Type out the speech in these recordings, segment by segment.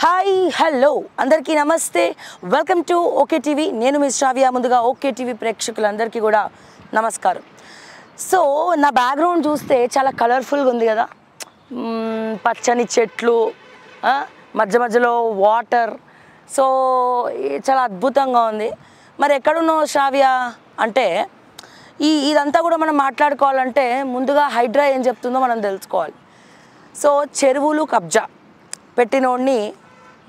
Hi hello అందరికీ నమస్తే welcome to okay TV నేను మీ శ్రావ్య ముందుగా ఓకే టీవీ ప్రేక్షకులందరికీ కూడా నమస్కారం సో నా బ్యాక్గ్రౌండ్ చూస్తే చాలా కలర్ఫుల్గా ఉంది కదా పచ్చని చెట్లు మధ్య మధ్యలో వాటర్ సో చాలా అద్భుతంగా ఉంది మరి ఎక్కడున్నావు శ్రావ్య అంటే ఇదంతా కూడా మనం మాట్లాడుకోవాలంటే ముందుగా హైడ్రా ఏం చెప్తుందో మనం తెలుసుకోవాలి సో చెరువులు కబ్జా పెట్టినోడిని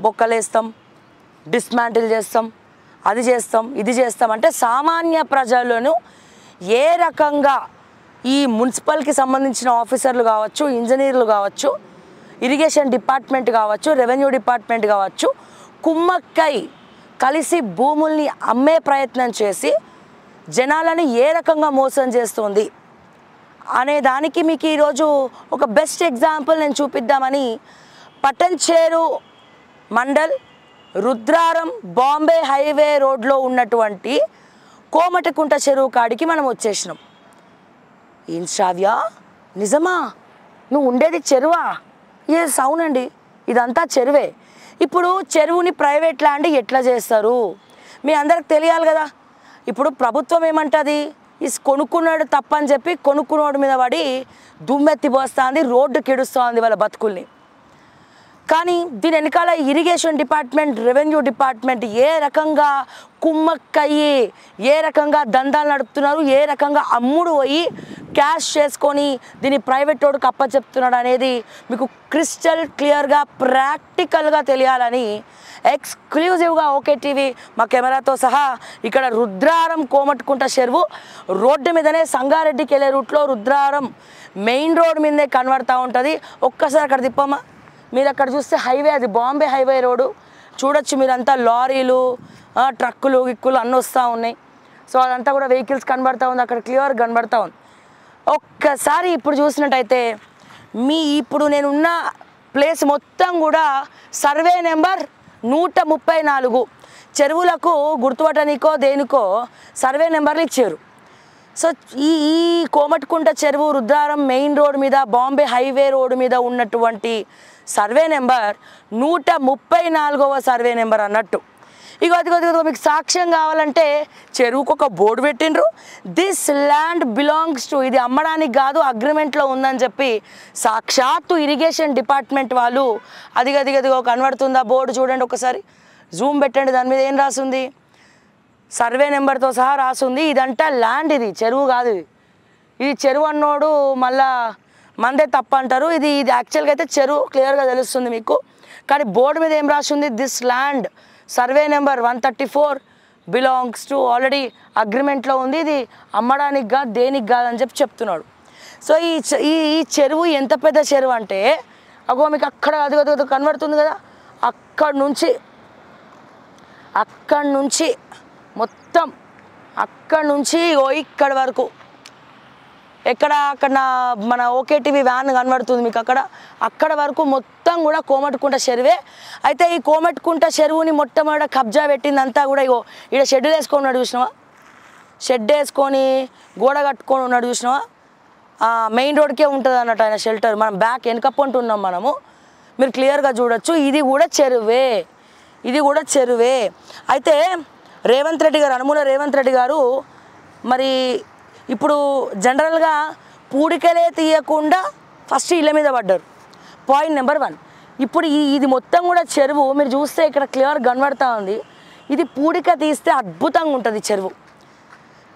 బొక్కలేస్తాం డిస్మాంటిల్ చేస్తాం అది చేస్తాం ఇది చేస్తాం అంటే సామాన్య ప్రజలను ఏ రకంగా ఈ మున్సిపల్కి సంబంధించిన ఆఫీసర్లు కావచ్చు ఇంజనీర్లు కావచ్చు ఇరిగేషన్ డిపార్ట్మెంట్ కావచ్చు రెవెన్యూ డిపార్ట్మెంట్ కావచ్చు కుమ్మక్కై కలిసి భూముల్ని అమ్మే ప్రయత్నం చేసి జనాలను ఏ రకంగా మోసం చేస్తుంది అనే దానికి మీకు ఈరోజు ఒక బెస్ట్ ఎగ్జాంపుల్ నేను చూపిద్దామని పటంచేరు మండల్ రుద్రారం బాంబే హైవే రోడ్లో ఉన్నటువంటి కోమటికుంట చెరువు కాడికి మనం వచ్చేసినాం. ఏం శ్రావ్య నిజమా నువ్వు ఉండేది చెరువా? ఎస్ అవునండి, ఇదంతా చెరువే. ఇప్పుడు చెరువుని ప్రైవేట్ ల్యాండ్ ఎట్లా చేస్తారు మీ అందరికి తెలియాలి కదా. ఇప్పుడు ప్రభుత్వం ఏమంటుంది, ఈ కొనుక్కున్నాడు తప్పని చెప్పి కొనుక్కున్నోడి మీద పడి దుమ్మెత్తి పోస్తుంది, రోడ్డు కిడుస్తుంది వాళ్ళ బతుకుల్ని. కానీ దీని వెనకాల ఇరిగేషన్ డిపార్ట్మెంట్ రెవెన్యూ డిపార్ట్మెంట్ ఏ రకంగా కుమ్మక్కయ్యి ఏ రకంగా దందాలు నడుపుతున్నారు, ఏ రకంగా అమ్ముడు పోయి క్యాష్ చేసుకొని దీన్ని ప్రైవేట్ రోడ్డుకి అప్పచెప్తున్నాడు అనేది మీకు క్రిస్టల్ క్లియర్గా ప్రాక్టికల్గా తెలియాలని ఎక్స్క్లూజివ్గా ఓకే టీవీ మా కెమెరాతో సహా ఇక్కడ రుద్రారం కోమటికుంట చెరువు రోడ్డు మీదనే సంగారెడ్డికి వెళ్ళే రూట్లో రుద్రారం మెయిన్ రోడ్ మీదే కనబడతా ఉంటుంది. ఒక్కసారి అక్కడ తిప్పమ్మా, మీరు అక్కడ చూస్తే హైవే, అది బాంబే హైవే రోడ్డు చూడొచ్చు. మీరంతా లారీలు ట్రక్కులు గిక్కులు అన్నీ వస్తూ ఉన్నాయి. సో అదంతా కూడా వెహికల్స్ కనబడతా ఉంది, అక్కడ క్లియర్ కనబడతా ఉంది. ఒక్కసారి ఇప్పుడు చూసినట్టయితే ఇప్పుడు నేనున్న ప్లేస్ మొత్తం కూడా సర్వే నెంబర్ 134 చెరువులకు గుర్తుపట్టనికో దేనికో సర్వే నెంబర్లు ఇచ్చారు. సో ఈ కోమటికుంట చెరువు రుద్రారం మెయిన్ రోడ్ మీద బాంబే హైవే రోడ్ మీద ఉన్నటువంటి సర్వే నెంబర్ 134వ సర్వే నెంబర్ అన్నట్టు. ఇగో మీకు సాక్ష్యం కావాలంటే చెరువుకు ఒక బోర్డు పెట్టిండ్రు, దిస్ ల్యాండ్ బిలాంగ్స్ టు, ఇది అమ్మడానికి కాదు అగ్రిమెంట్లో ఉందని చెప్పి సాక్షాత్తు ఇరిగేషన్ డిపార్ట్మెంట్ వాళ్ళు అదిగదిగదిగో కనబడుతుందా బోర్డు చూడండి, ఒకసారి జూమ్ పెట్టండి. దాని మీద ఏం రాసింది, సర్వే నెంబర్తో సహా రాసింది. ఇదంట ల్యాండ్, ఇది చెరువు కాదు. ఇది చెరువు అన్నోడు మళ్ళా మందే తప్ప అంటారు. ఇది యాక్చువల్గా అయితే చెరువు క్లియర్గా తెలుస్తుంది మీకు. కానీ బోర్డు మీద ఏం రాసింది, this land survey number 134 belongs to, already అగ్రిమెంట్లో ఉంది, ఇది అమ్మడానికి కాదు దేనికి కాదని చెప్పి చెప్తున్నాడు. సో ఈ చెరువు ఎంత పెద్ద చెరువు అంటే అగో మీకు అక్కడ అది కనబడుతుంది కదా, అక్కడి నుంచి మొత్తం అక్కడి నుంచి ఇక్కడి వరకు అక్కడ మన ఓకే టీవీ వ్యాన్ కనబడుతుంది మీకు, అక్కడ వరకు మొత్తం కూడా కోమటికుంట చెరువే. అయితే ఈ కోమటికుంట చెరువుని మొట్టమొదట కబ్జా పెట్టిందంతా కూడా ఇగో ఇక్కడ షెడ్యూల్ వేసుకొని ఉన్నాడు చూసినావా, షెడ్ వేసుకొని గోడ కట్టుకొని ఉన్నాడు చూసినావా, మెయిన్ రోడ్కే ఉంటుంది అన్నట్టు ఆయన షెల్టర్. మనం బ్యాక్ వెనక పొంటి ఉన్నాం మనము, మీరు క్లియర్గా చూడొచ్చు. ఇది కూడా చెరువే. అయితే రేవంత్ రెడ్డి గారు, అనుమూల రేవంత్ రెడ్డి గారు మరి ఇప్పుడు జనరల్గా పూడికలే తీయకుండా ఫస్ట్ ఇళ్ళ మీద పడ్డారు, పాయింట్ నెంబర్ 1. ఇప్పుడు ఇది మొత్తం కూడా చెరువు మీరు చూస్తే ఇక్కడ క్లియర్ కనబడతా ఉంది. ఇది పూడిక తీస్తే అద్భుతంగా ఉంటుంది చెరువు.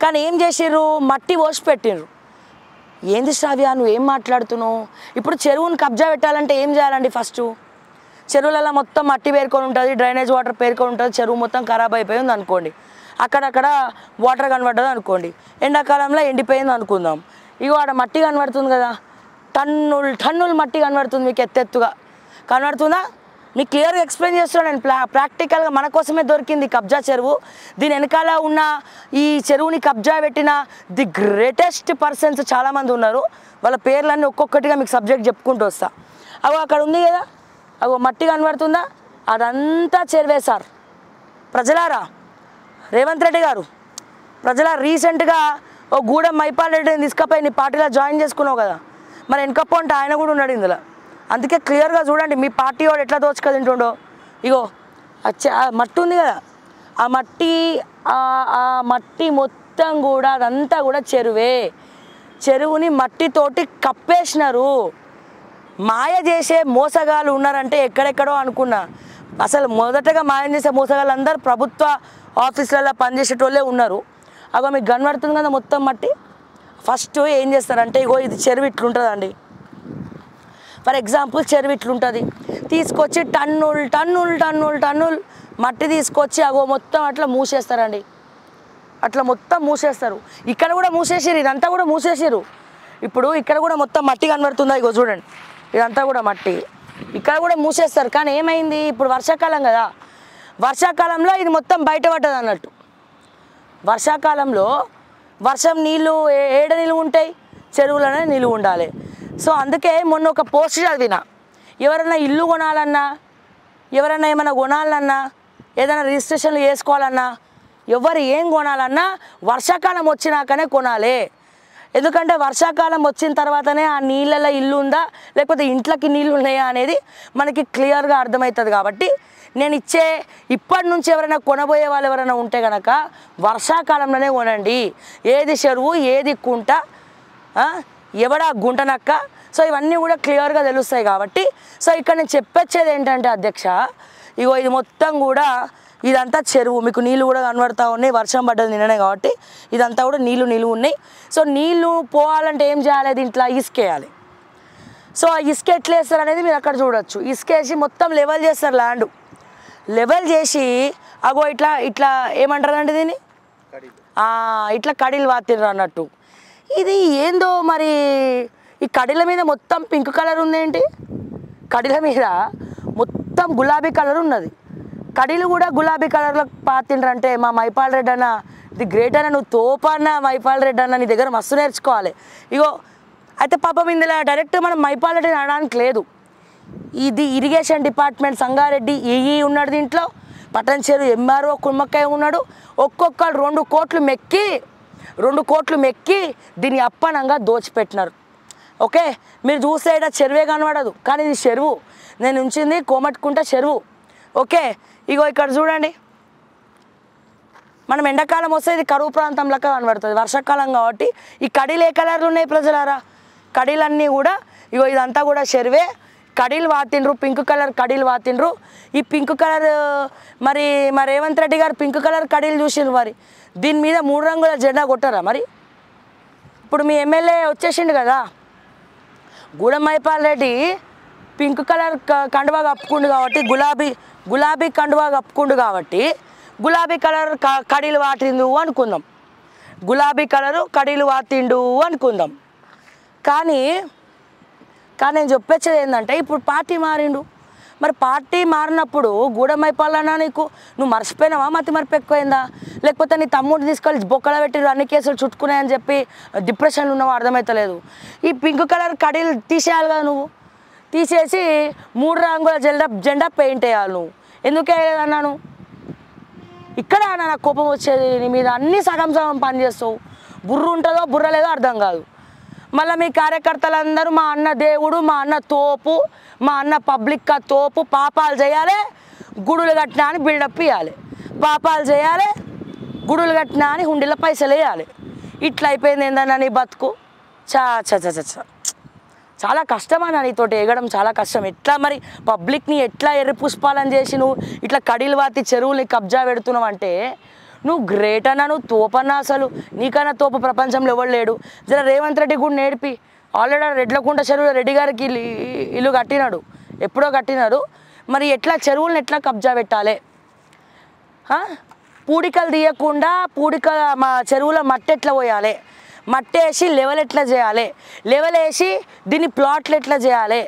కానీ ఏం చేసిర్రు, మట్టి పోసి పెట్టిర్రు. ఏంది శ్రావ్య నువ్వు ఏం మాట్లాడుతున్నావు? ఇప్పుడు చెరువుని కబ్జా పెట్టాలంటే ఏం చేయాలండి, ఫస్ట్ చెరువులలో మొత్తం మట్టి పేరుకొని ఉంటుంది, డ్రైనేజ్ వాటర్ పేరుకొని ఉంటుంది, చెరువు మొత్తం ఖరాబ్ అయిపోయింది అనుకోండి, అక్కడక్కడ వాటర్ కనబడ్డది అనుకోండి, ఎండాకాలంలో ఎండిపోయింది అనుకుందాం. ఇగో ఆడ మట్టి కనబడుతుంది కదా, టన్నులు మట్టి కనబడుతుంది మీకు, ఎత్తెత్తుగా కనబడుతుందా? మీకు క్లియర్గా ఎక్స్ప్లెయిన్ చేస్తున్నాను నేను ప్రాక్టికల్గా. మన కోసమే దొరికింది కబ్జా చెరువు. దీని వెనకాల ఉన్న ఈ చెరువుని కబ్జా పెట్టిన ది గ్రేటెస్ట్ పర్సన్స్ చాలామంది ఉన్నారు. వాళ్ళ పేర్లన్నీ ఒక్కొక్కటిగా మీకు సబ్జెక్ట్ చెప్పుకుంటూ వస్తా. అక్కడ ఉంది కదా, మట్టి కనబడుతుందా, అదంతా చెరువే సార్. ప్రజలారా, రేవంత్ రెడ్డి గారు, ప్రజలారా, రీసెంట్గా ఓ గూడెం మైపాల్ రెడ్డిని తీసుకుపోయి నీ పార్టీలో జాయిన్ చేసుకున్నావు కదా, మరి వెనకప్ప అంటే ఆయన కూడా ఉన్నాడు ఇందులో. అందుకే క్లియర్గా చూడండి మీ పార్టీ వాడు ఎట్లా దోచుక తింటుండో. ఇగో మట్టి ఉంది కదా, ఆ మట్టి మొత్తం కూడా అదంతా కూడా చెరువే. చెరువుని మట్టితోటి కప్పేసినారు. మాయ చేసే మోసగాళ్ళు ఉన్నారంటే ఎక్కడెక్కడో అనుకున్నా. అసలు మొదటగా మాయం చేసే మోసగాళ్ళు అందరూ ప్రభుత్వ ఆఫీసులలో పనిచేసేటోళ్ళే ఉన్నారు. అగో మీకు కనబడుతుంది కదా మొత్తం మట్టి. ఫస్ట్ ఏం చేస్తారంటే ఇగో ఇది చెరువు ఇట్లుంటుందండి. ఫర్ ఎగ్జాంపుల్ చెరువు ఇట్లుంటుంది. తీసుకొచ్చి టన్నులు మట్టి తీసుకొచ్చి అగో మొత్తం అట్లా మూసేస్తారండి. అట్లా మొత్తం మూసేస్తారు. ఇక్కడ కూడా మూసేసారు, ఇదంతా కూడా మూసేసారు. ఇప్పుడు ఇక్కడ కూడా మొత్తం మట్టి కనబడుతుందా, ఇగో చూడండి ఇదంతా కూడా మట్టి. ఇక్కడ కూడా మూసేస్తారు. కానీ ఏమైంది, ఇప్పుడు వర్షాకాలం కదా, వర్షాకాలంలో ఇది మొత్తం బయటపడ్డది అన్నట్టు. వర్షాకాలంలో వర్షం నీళ్ళు ఏడ నిలువ ఉంటాయి, చెరువులోనే నిలువ ఉండాలి. సో అందుకే మొన్న ఒక పోస్ట్ చదివిన, ఎవరైనా ఇల్లు కొనాలన్నా, ఎవరైనా ఏమైనా కొనాలన్నా, ఏదైనా రిజిస్ట్రేషన్లు చేసుకోవాలన్నా, ఎవరు ఏం కొనాలన్నా వర్షాకాలం వచ్చినాకనే కొనాలి. ఎందుకంటే వర్షాకాలం వచ్చిన తర్వాతనే ఆ నీళ్ళలో ఇల్లు ఉందా లేకపోతే ఇంట్లోకి నీళ్ళు ఉన్నాయా అనేది మనకి క్లియర్గా అర్థమవుతుంది. కాబట్టి నేను ఇప్పటి నుంచి ఎవరైనా కొనబోయే వాళ్ళు ఎవరైనా ఉంటే కనుక వర్షాకాలంలోనే కొనండి. ఏది చెరువు, ఏది కుంట, ఎవడా గుంటనక్క, సో ఇవన్నీ కూడా క్లియర్గా తెలుస్తాయి. కాబట్టి సో ఇక్కడ నేను చెప్పొచ్చేది ఏంటంటే అధ్యక్ష, ఇగో ఇది మొత్తం కూడా ఇదంతా చెరువు. మీకు నీళ్ళు కూడా కనబడతా ఉన్నాయి, వర్షం పడ్డది నిన్ననే కాబట్టి ఇదంతా కూడా నీళ్ళు ఉన్నాయి. సో నీళ్ళు పోవాలంటే ఏం చేయాలి, దీంట్లో ఇసుకేయాలి. సో ఆ ఇసుక ఎట్లా వేస్తారు అనేది మీరు అక్కడ చూడొచ్చు. ఇసుకేసి మొత్తం లెవెల్ చేస్తారు, ల్యాండ్ లెవెల్ చేసి అగో ఇట్లా ఏమంటారంటే దీన్ని ఇట్లా కడీలు వాతిర్రు అన్నట్టు. ఇది ఏందో మరి, ఈ కడీల మీద మొత్తం పింక్ కలర్ ఉందేంటి, కడీల మీద మొత్తం గులాబీ కలర్ ఉన్నది. కడీలు కూడా గులాబీ కలర్లో పాతిండ్రంటే మా మైపాల్ రెడ్డి అన్న ఇది గ్రేట్ అన్న, నువ్వు తోపన్న మైపాల్ రెడ్డి అన్న, నీ దగ్గర మస్తు నేర్చుకోవాలి. ఇగో అయితే పాపం ఇందులో డైరెక్ట్ మనం మైపాల్ రెడ్డిని అనడానికి లేదు. ఇది ఇరిగేషన్ డిపార్ట్మెంట్ సంగారెడ్డి ఏఈ ఉన్నాడు, దీంట్లో పటంచేరు ఎంఆర్ఓ కుమ్మక్కయ్య ఉన్నాడు. ఒక్కొక్కరు 2 కోట్లు మెక్కి దీన్ని అప్పనంగా దోచిపెట్టినారు. ఓకే, మీరు చూస్తే ఇక్కడ చెరువే కనబడదు, కానీ ఇది చెరువు. నేను ఉంచింది కోమట్టుకుంట చెరువు. ఓకే, ఇగో ఇక్కడ చూడండి, మనం ఎండాకాలం వస్తే ఇది కరువు ప్రాంతం లెక్క కనబడుతుంది. వర్షాకాలం కాబట్టి ఈ కడీలు ఏ కలర్లు ఉన్నాయి ప్రజలారా, కడీలన్నీ కూడా ఇగో ఇదంతా కూడా చెరువే. కడీలు వాతిండ్రు, పింక్ కలర్ కడీలు వాతిండ్రు. ఈ పింక్ కలర్ మరి రేవంత్ రెడ్డి గారు పింక్ కలర్ కడీలు చూసిండ్రు. మరి దీని మీద 3 రంగుల జెండా కొట్టారా? మరి ఇప్పుడు మీ ఎమ్మెల్యే వచ్చేసిండు కదా గూడెం మైపాల్ రెడ్డి, పింక్ కలర్ కండువా కప్పుకుండు కాబట్టి గులాబీ కండువా కప్పుకుండు కాబట్టి గులాబీ కలర్ కడీలు వాటిండు అనుకుందాం, గులాబీ కలరు కడీలు వాతిండు అనుకుందాం. కానీ నేను చెప్పొచ్చేది ఏంటంటే ఇప్పుడు పార్టీ మారిండు. మరి పార్టీ మారినప్పుడు గూడెం మైపాల్ అన్నా నువ్వు మర్చిపోయినావా, మతి ఎక్కువైందా, లేకపోతే నీ తమ్ముడిని తీసుకెళ్ళి బొక్కల పెట్టి అన్ని కేసులు చుట్టుకున్నాయని చెప్పి డిప్రెషన్లో ఉన్నావు అర్థమవుతలేదు. ఈ పింక్ కలర్ కడీలు తీసేయాలి కదా, నువ్వు తీసేసి 3 రంగుల జెండా పెయింట్ వేయాలి. నువ్వు ఎందుకు వేయలేదన్నాను? ఇక్కడ నాకు కోపం వచ్చేది నీ మీద. అన్నీ సగం పని చేస్తావు, బుర్ర ఉంటుందో బుర్ర లేదో అర్థం కాదు. మళ్ళీ మీ కార్యకర్తలందరూ మా అన్న దేవుడు, మా అన్న తోపు, మా అన్న పబ్లిక్ తోపు, పాపాలు చేయాలి గుడులు కట్టినా అని బిల్డప్ ఇవ్వాలి, పాపాలు చేయాలి గుడులు కట్టినా అని హుండీలో పైసలు వేయాలి. ఇట్లా అయిపోయింది ఏందన్నా నీ బతుకు. చాలా కష్టం అన్న, నీతోటి ఎగడం చాలా కష్టం. ఎట్లా మరి పబ్లిక్ని ఎట్లా ఎర్రి పుష్పాలని చేసి నువ్వు ఇట్లా కడీలు వాతి చెరువుని కబ్జా పెడుతున్నావు అంటే నువ్వు గ్రేట్ అన్నా, నువ్వు తోపన్నా. అసలు నీకన్నా తోపు ప్రపంచంలో ఎవరు లేడు. జర రేవంత్ రెడ్డి కూడా నేర్పి. ఆల్రెడీ రెడ్లకుంట చెరువులో రెడ్డి గారికి ఇల్లు కట్టినాడు, ఎప్పుడో కట్టినాడు. మరి ఎట్లా చెరువులను ఎట్లా కబ్జా పెట్టాలి, పూడికలు తీయకుండా మా చెరువులో మట్టి ఎట్లా పోయాలి, మట్టి వేసి లెవెల్ ఎట్లా చేయాలి, లెవెల్ వేసి దీన్ని ప్లాట్లు ఎట్లా చేయాలి,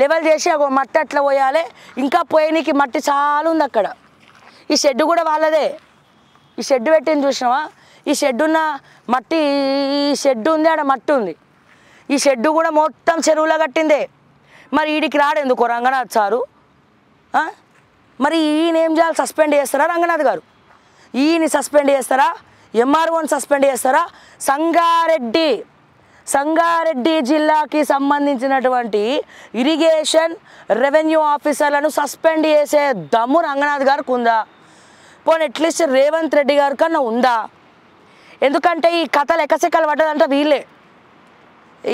లెవెల్ చేసి ఒక మట్టి ఎట్లా పోయాలి. ఇంకా పోయేనికి మట్టి చాలా ఉంది అక్కడ. ఈ షెడ్ కూడా వాళ్ళదే. ఈ షెడ్ పెట్టింది చూసినావా, ఈ షెడ్ ఉన్న మట్టి, ఈ షెడ్ ఉంది ఆడ మట్టి ఉంది. ఈ షెడ్ కూడా మొత్తం చెరువులో కట్టిందే. మరి వీడికి రాడెందుకు రంగనాథ్ సారు? మరి ఈయన ఏం చేయాలి? సస్పెండ్ చేస్తారా రంగనాథ్ గారు? ఈయన సస్పెండ్ చేస్తారా? ఎంఆర్ఓని సస్పెండ్ చేస్తారా? సంగారెడ్డి జిల్లాకి సంబంధించినటువంటి ఇరిగేషన్ రెవెన్యూ ఆఫీసర్లను సస్పెండ్ చేసే దమ్ము రంగనాథ్ గారికి ఉందా? పోనీ అట్లీస్ట్ రేవంత్ రెడ్డి గారి కన్నా ఉందా? ఎందుకంటే ఈ కథలు ఎకసెక్కలు పడ్డదంటే వీళ్ళే,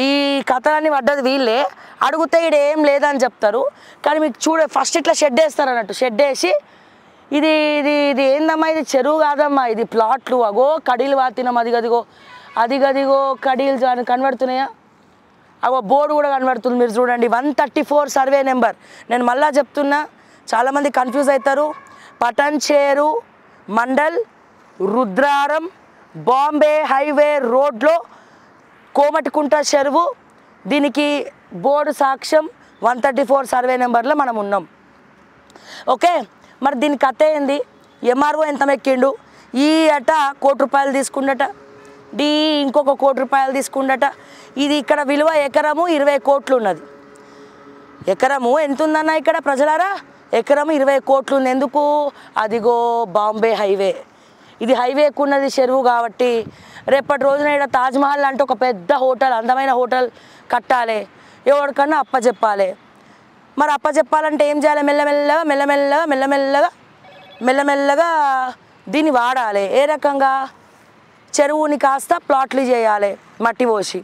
ఈ కథలన్నీ పడ్డది వీళ్ళే. అడిగితే ఈడ ఏం లేదని చెప్తారు. కానీ మీకు ఫస్ట్ ఇట్లా షెడ్ వేస్తారు అన్నట్టు. షెడ్ వేసి ఇది ఇది ఇది ఏందమ్మా, ఇది చెరువు కాదమ్మా, ఇది ప్లాట్లు, అగో కడీలు వాతినాం, అదిగదిగో కడీలు కనబడుతున్నాయా, అగో బోర్డు కూడా కనబడుతుంది, మీరు చూడండి 134 సర్వే నెంబర్. నేను మళ్ళా చెప్తున్నా, చాలామంది కన్ఫ్యూజ్ అవుతారు. పటన్చేరు మండల్ రుద్రారం బాంబే హైవే రోడ్లో కోమటికుంట చెరువు. దీనికి బోర్డు సాక్ష్యం 134 సర్వే నెంబర్లో మనం ఉన్నాం. ఓకే, మరి దీని కథ ఏంది? ఎంఆర్ఓ ఎంత మెక్కిండు? ఈ అట ₹1 తీసుకుండట, డి ఇంకొక ₹1 తీసుకుండట. ఇది ఇక్కడ విలువ ఎకరము 20 కోట్లు ఉన్నది. ఎకరము ఎంత ఉందన్న ఇక్కడ ప్రజలారా? ఎకరము 20 కోట్లు ఉంది. ఎందుకు? అదిగో బాంబే హైవే, ఇది హైవేకు ఉన్నది చెరువు కాబట్టి రేపటి రోజున ఇక్కడ తాజ్మహల్ అంటే ఒక పెద్ద హోటల్, అందమైన హోటల్ కట్టాలి, ఎవరికన్నా అప్పచెప్పాలి. మరి అప్పచెప్పాలంటే ఏం చేయాలి? మెల్లమెల్లగా దీన్ని వాడాలి. ఏ రకంగా? చెరువుని కాస్త ప్లాట్లు చేయాలి, మట్టి పోసి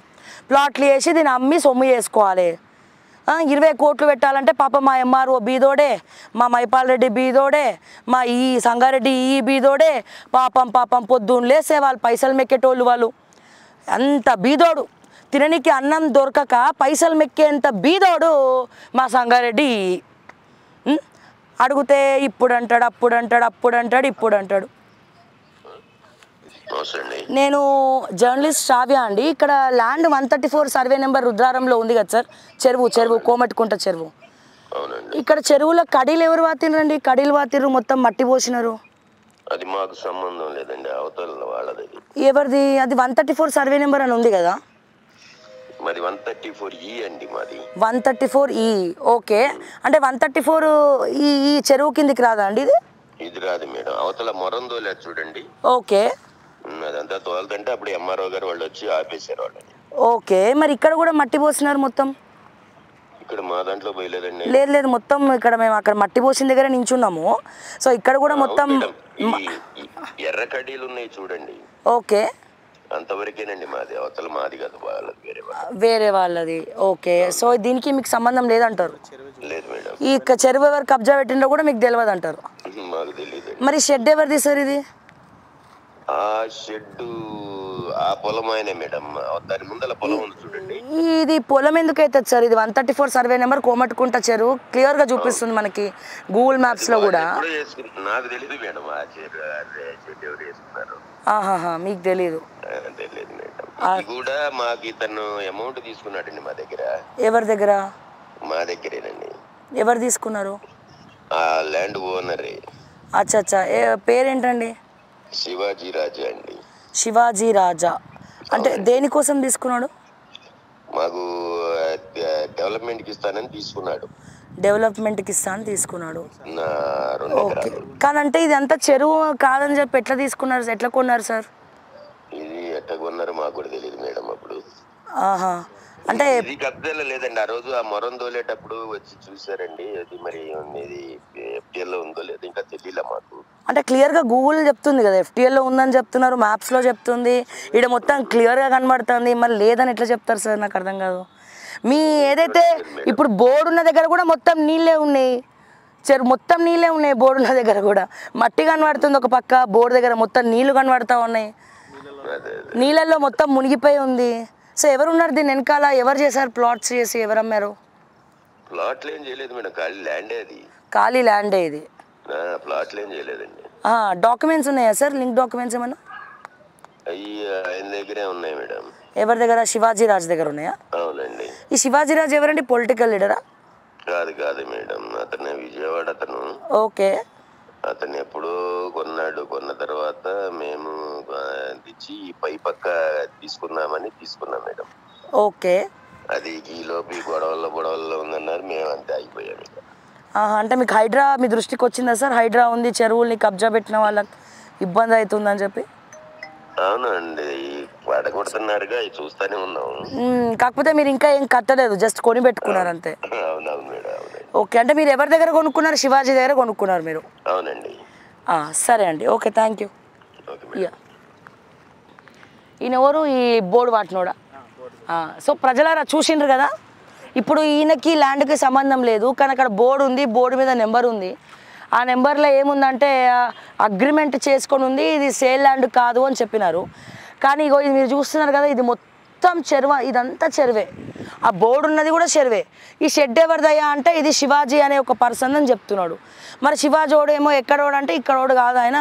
ప్లాట్లు వేసి దీన్ని అమ్మి సొమ్ము చేసుకోవాలి. 20 కోట్లు పెట్టాలంటే పాపం మా ఎంఆర్ఓ బీదోడే, మా మైపాల్ రెడ్డి బీదోడే, మా ఈ సంగారెడ్డి ఈ బీదోడే. పాపం పొద్దున్న లేసే వాళ్ళు పైసలు మెక్కేటోళ్ళు, వాళ్ళు అంత బీదోడు. తిననికి అన్నం దొరకక పైసలు మెక్కేంత బీదోడు మా సంగారెడ్డి. అడిగితే ఇప్పుడు అంటాడు. నేను జర్నలిస్ట్ శ్రావ్య అండి. ఇక్కడ ల్యాండ్ 134 సర్వే నెంబర్ రుద్రారంలో ఉంది కదా సార్, చెరువు కోమటికుంట చెరువు. ఇక్కడ చెరువులో కడీలు ఎవరు వాతిరండి? కడీలు వాతిరు, మొత్తం మట్టి పోసినారు. అది మాకు సంబంధం లేదండి, అవతల వాళ్ళది. ఎవరిది? అది 134 సర్వే నెంబర్ అని ఉంది కదా. మాది 134E అండి. మాది 134E. ఓకే, అంటే 134 ఈ చెరువు కిందికి రాదా అండి? ఇది రాదు మేడం, అవతల మొరందోలే చూడండి. ఓకే, అదంతా తోలుతుంటే అప్పుడు ఎంఆర్ఓ గారు వాళ్ళు వచ్చి ఆపేశారు వాళ్ళని. ఓకే, మరి ఇక్కడ కూడా మట్టి పోసినారు మొత్తం? ఇక్కడ మా దాంట్లో పోయలేదండి. లేదు, మొత్తం ఇక్కడ మేము అక్కడ మట్టి పోసిన దగ్గర నించున్నాము. సో ఇక్కడ కూడా మొత్తం ఎర్ర కడ్డీలు ఉన్నాయి చూడండి. ఓకే, అంతవరకేనండి మాది, అవతల మాది కాదు, వాళ్ళది వేరే వాళ్ళది. ఓకే, సో దీనికి మీకు సంబంధం లేదంటారు? లేదు మేడం. ఈ చెరువు ఎవరు కబ్జా పెట్టిండ్రో కూడా మీకు తెలియదు అంటారు? మాకు తెలియదు. మరి షెడ్ ఎవరిది సార్ ఇది? ఆ షెడ్ ఆ పొలం ఆయనే మేడం, దాని ముందల పొలం ఉంది చూడండి. ఇది పొలం ఎందుకు అవుతుంది సార్? ఇది 134 సర్వే నెంబర్ కోమటికుంట చెరువు క్లియర్ గా చూపిస్తుంది మనకి గూగుల్ మ్యాప్స్ లో కూడా. నాకు తెలియదు మేడం, ఆ షెడ్ ఎవరు వేసుకున్నారు. మీకు తెలీదు? తెలియదు మేడం. ఇది కూడా మాకు ఇతను అమౌంట్ తీసుకున్నాడండి మా దగ్గర. ఎవరి దగ్గర? మా దగ్గరేనండి. ఎవరు తీసుకున్నారు? ఆ ల్యాండ్ ఓనరే. అచ్చా, పేరేంటండి? శివాజీ రాజా అండి. శివాజీ రాజా అంటే దేనికోసం తీసుకున్నాడు? మాకు డెవలప్మెంట్కి ఇస్తానని తీసుకున్నాడు. డెవలప్మెంట్కి ఇస్తానని తీసుకున్నాడు. ఓకే, కానీ అంటే ఇది అంతా చెరువు కాదని చెప్పి ఎట్లా తీసుకున్నారు, ఎట్లా కొన్నారు సార్? ఇది ఎట్లా కొన్నారు మాకు కూడా తెలియదు మేడం. అప్పుడు అంటే ఇది కబ్జాలో లేదండి. ఆ రోజు ఆ మొరం తోలేటప్పుడు వచ్చి చూసారండి. అది మరి ఇది ఎఫ్టీఎల్లో ఉందో లేదో ఇంకా తెలియలే మాకు. అంటే క్లియర్గా గూగుల్ చెప్తుంది కదా, ఎఫ్టీఎల్లో ఉందని చెప్తున్నారు, మ్యాప్స్లో చెప్తుంది, ఇక్కడ మొత్తం క్లియర్గా కనబడుతుంది. మరి లేదని ఎట్లా చెప్తారు సార్? నాకు అర్థం కాదు. మీ ఏదైతే ఇప్పుడు బోర్డు ఉన్న దగ్గర కూడా మొత్తం నీళ్ళే ఉన్నాయి, మొత్తం నీళ్ళే ఉన్నాయి. బోర్డు ఉన్న దగ్గర కూడా మట్టి కనబడుతుంది ఒక పక్క, బోర్డు దగ్గర మొత్తం నీళ్లు కనబడతా ఉన్నాయి, నీళ్ళల్లో మొత్తం మునిగిపోయి ఉంది. సో ఎవరు ఉన్నారు దీని వెనకాల? ఎవరు చేశారు ప్లాట్స్ చేసి? ఎవరు అమ్మారు? ప్లాట్లు ఏం చేయలేదు మేడం, ఖాళీ ల్యాండే. అది ఖాళీ ల్యాండే ఇది. ప్లాట్లు ఏం చేయలేదండి. డాక్యుమెంట్స్ ఉన్నాయా సార్? లింక్ డాక్యుమెంట్స్ ఏమన్నా? అవి ఆయన దగ్గరే ఉన్నాయి మేడం. ఎవరి దగ్గర? శివాజీ రాజ్ దగ్గర ఉన్నాయా? అవునండి. ఈ శివాజీ రాజ్ ఎవరండి? పొలిటికల్ లీడరా? కాదు మేడం, అతను విజయవాడ అతను. ఓకే, అతను ఎప్పుడో కొన్నాడు. కొన్న తర్వాత మేము తెచ్చి పై పక్క తీసుకున్నాం మేడం. ఓకే, అది ఈలోపు గొడవల్లో ఉందన్నారు, మేము అంతే ఆగిపోయాం. అంటే మీకు హైడ్రా మీ దృష్టికి వచ్చిందా సార్? హైడ్రా ఉంది, చెరువుల్ని కబ్జా పెట్టిన వాళ్ళకి ఇబ్బంది అవుతుందని చెప్పి. అవునండి, వాడగొడుతున్నారుగా, అవి చూస్తానే ఉన్నాం. కాకపోతే మీరు ఇంకా ఏం కట్టలేదు, జస్ట్ కొని పెట్టుకున్నారు అంతే. అవునవును మేడం, అవునండి. ఓకే, అంటే మీరు ఎవరి దగ్గర కొనుక్కున్నారు? శివాజీ దగ్గర కొనుక్కున్నారు మీరు? అవునండి. సరే అండి, okay, thank you. Okay madam. ఈయన ఎవరు? ఈ బోర్డు వాటినోడా? సో ప్రజలారా చూసిండ్రు కదా, ఇప్పుడు ఈయనకి ల్యాండ్కి సంబంధం లేదు, కానీ అక్కడ బోర్డు ఉంది, బోర్డు మీద నెంబర్ ఉంది. ఆ నెంబర్లో ఏముందంటే అగ్రిమెంట్ చేసుకొని ఉంది, ఇది సేల్ ల్యాండ్ కాదు అని చెప్పినారు. కానీ ఇగో ఇది మీరు చూస్తున్నారు కదా, ఇది మొత్తం చెరువు, ఇదంతా చెరువే. ఆ బోర్డు ఉన్నది కూడా చెరువే. ఈ షెడ్ ఎవరిదయ్యా అంటే ఇది శివాజీ అనే ఒక పర్సన్ అని చెప్తున్నాడు. మరి శివాజోడు ఏమో ఎక్కడోడు అంటే ఇక్కడోడు కాదు, ఆయన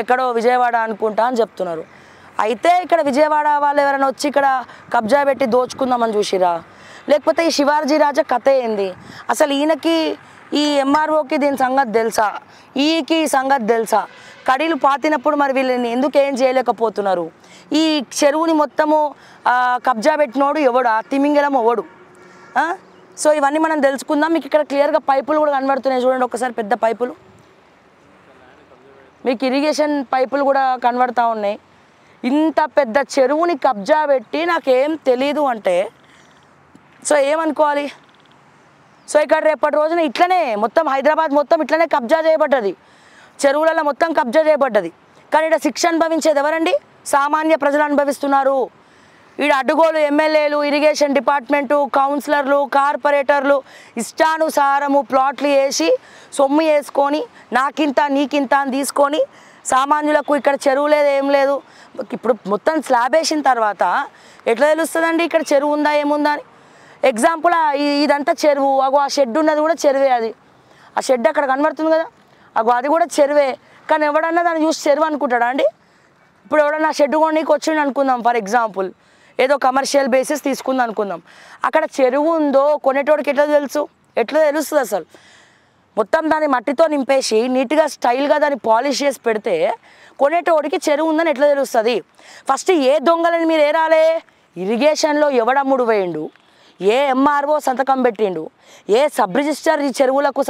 ఎక్కడో విజయవాడ అనుకుంటా అని చెప్తున్నారు. అయితే ఇక్కడ విజయవాడ వాళ్ళు ఎవరైనా వచ్చి ఇక్కడ కబ్జా పెట్టి దోచుకుందామని చూసిరా, లేకపోతే ఈ శివాజీ రాజా కథ ఏంది? అసలు ఈయనకి ఈ ఎంఆర్ఓకి దీని సంగతి తెలుసా? ఈకి ఈ సంగతి తెలుసా? కడీలు పాతినప్పుడు మరి వీళ్ళని ఎందుకు ఏం చేయలేకపోతున్నారు? ఈ చెరువుని మొత్తము కబ్జా పెట్టినోడు ఎవడు? ఆ తిమింగలం ఎవడు? సో ఇవన్నీ మనం తెలుసుకుందాం. మీకు ఇక్కడ క్లియర్గా పైపులు కూడా కనబడుతున్నాయి, చూడండి ఒకసారి, పెద్ద పైపులు. మీకు ఇరిగేషన్ పైపులు కూడా కనబడుతూ ఉన్నాయి. ఇంత పెద్ద చెరువుని కబ్జా పెట్టి నాకేం తెలీదు అంటే సో ఏమనుకోవాలి? సో ఇక్కడ రేపటి రోజున ఇట్లనే మొత్తం హైదరాబాద్ మొత్తం ఇట్లనే కబ్జా చేయబడ్డది, చెరువులలో మొత్తం కబ్జా చేయబడ్డది. కానీ ఇక్కడ శిక్ష అనుభవించేది ఎవరండి? సామాన్య ప్రజలు అనుభవిస్తున్నారు. ఈడ అడ్డుగోలు ఎమ్మెల్యేలు, ఇరిగేషన్ డిపార్ట్మెంటు, కౌన్సిలర్లు, కార్పొరేటర్లు ఇష్టానుసారము ప్లాట్లు వేసి సొమ్ము వేసుకొని నాకింత నీకింత అని తీసుకొని సామాన్యులకు ఇక్కడ చెరువు లేదు, ఏం లేదు. ఇప్పుడు మొత్తం స్లాబ్ వేసిన తర్వాత ఎట్లా తెలుస్తుందండి ఇక్కడ చెరువు ఉందా ఏముందా అని? ఎగ్జాంపుల్ ఇదంతా చెరువు, అగో ఆ షెడ్ ఉన్నది కూడా చెరువే. అది ఆ షెడ్ అక్కడ కనబడుతుంది కదా, అగో అది కూడా చెరువే. కానీ ఎవడన్నా దాన్ని చూసి చెరువు అనుకుంటాడా అండి? ఇప్పుడు ఎవడన్నా షెడ్ కొనడానికి వచ్చిండు అనుకుందాం, ఫర్ ఎగ్జాంపుల్ ఏదో కమర్షియల్ బేసిస్ తీసుకుందాం అనుకుందాం, అక్కడ చెరువు ఉందో కొనేటోడికి ఎట్లా తెలుసు? ఎట్లా తెలుస్తుంది అసలు? మొత్తం దాన్ని మట్టితో నింపేసి నీట్గా స్టైల్గా దాన్ని పాలిష్ చేసి పెడితే కొనేటోడికి చెరువు ఉందని ఎట్లా తెలుస్తుంది? ఫస్ట్ ఏ దొంగలని మీరు ఏరాలే? ఇరిగేషన్లో ఎవడమ్ముడు వేయండు, ఏ ఎంఆర్ఓ సంతకం పెట్టిండు, ఏ సబ్ రిజిస్టర్ ఈ చెరువులకు